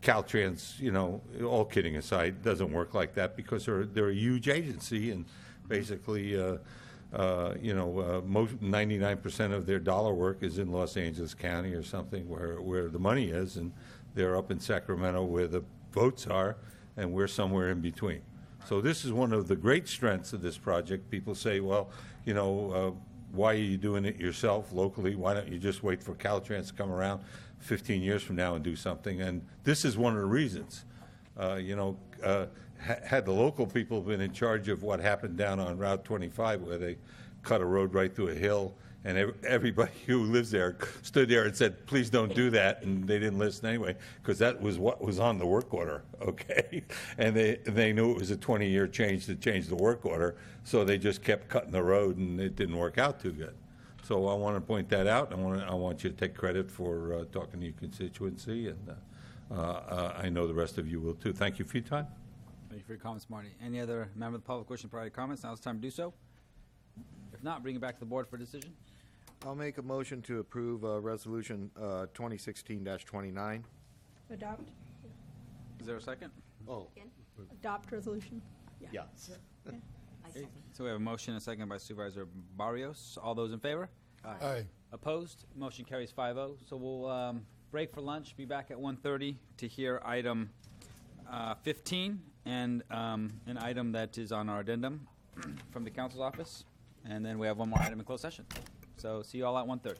Caltrans, all kidding aside, doesn't work like that because they're a huge agency, and basically, 99% of their dollar work is in Los Angeles County or something where the money is, and they're up in Sacramento where the votes are, and we're somewhere in between. So this is one of the great strengths of this project. People say, well, why are you doing it yourself locally? Why don't you just wait for Caltrans to come around 15 years from now and do something? And this is one of the reasons. Had the local people been in charge of what happened down on Route 25 where they cut a road right through a hill, and everybody who lives there stood there and said, please don't do that, and they didn't listen anyway, because that was what was on the work order, okay? And they knew it was a 20-year change to change the work order, so they just kept cutting the road, and it didn't work out too good. So I want to point that out. I want you to take credit for talking to your constituency, and I know the rest of you will too. Thank you for your time. Thank you for your comments, Marty. Any other member of the public wishing to provide comments? Now it's time to do so. If not, bring it back to the board for decision. I'll make a motion to approve Resolution 2016-29. Adopt. Is there a second? Oh. Adopt resolution. Yeah. Okay. So we have a motion and a second by Supervisor Barrios. All those in favor? Aye. Opposed? Motion carries 5-0. So we'll break for lunch, be back at 1:30 to hear item 15 and an item that is on our addendum from the council's office. And then we have one more item in closed session. So see you all at 1:30.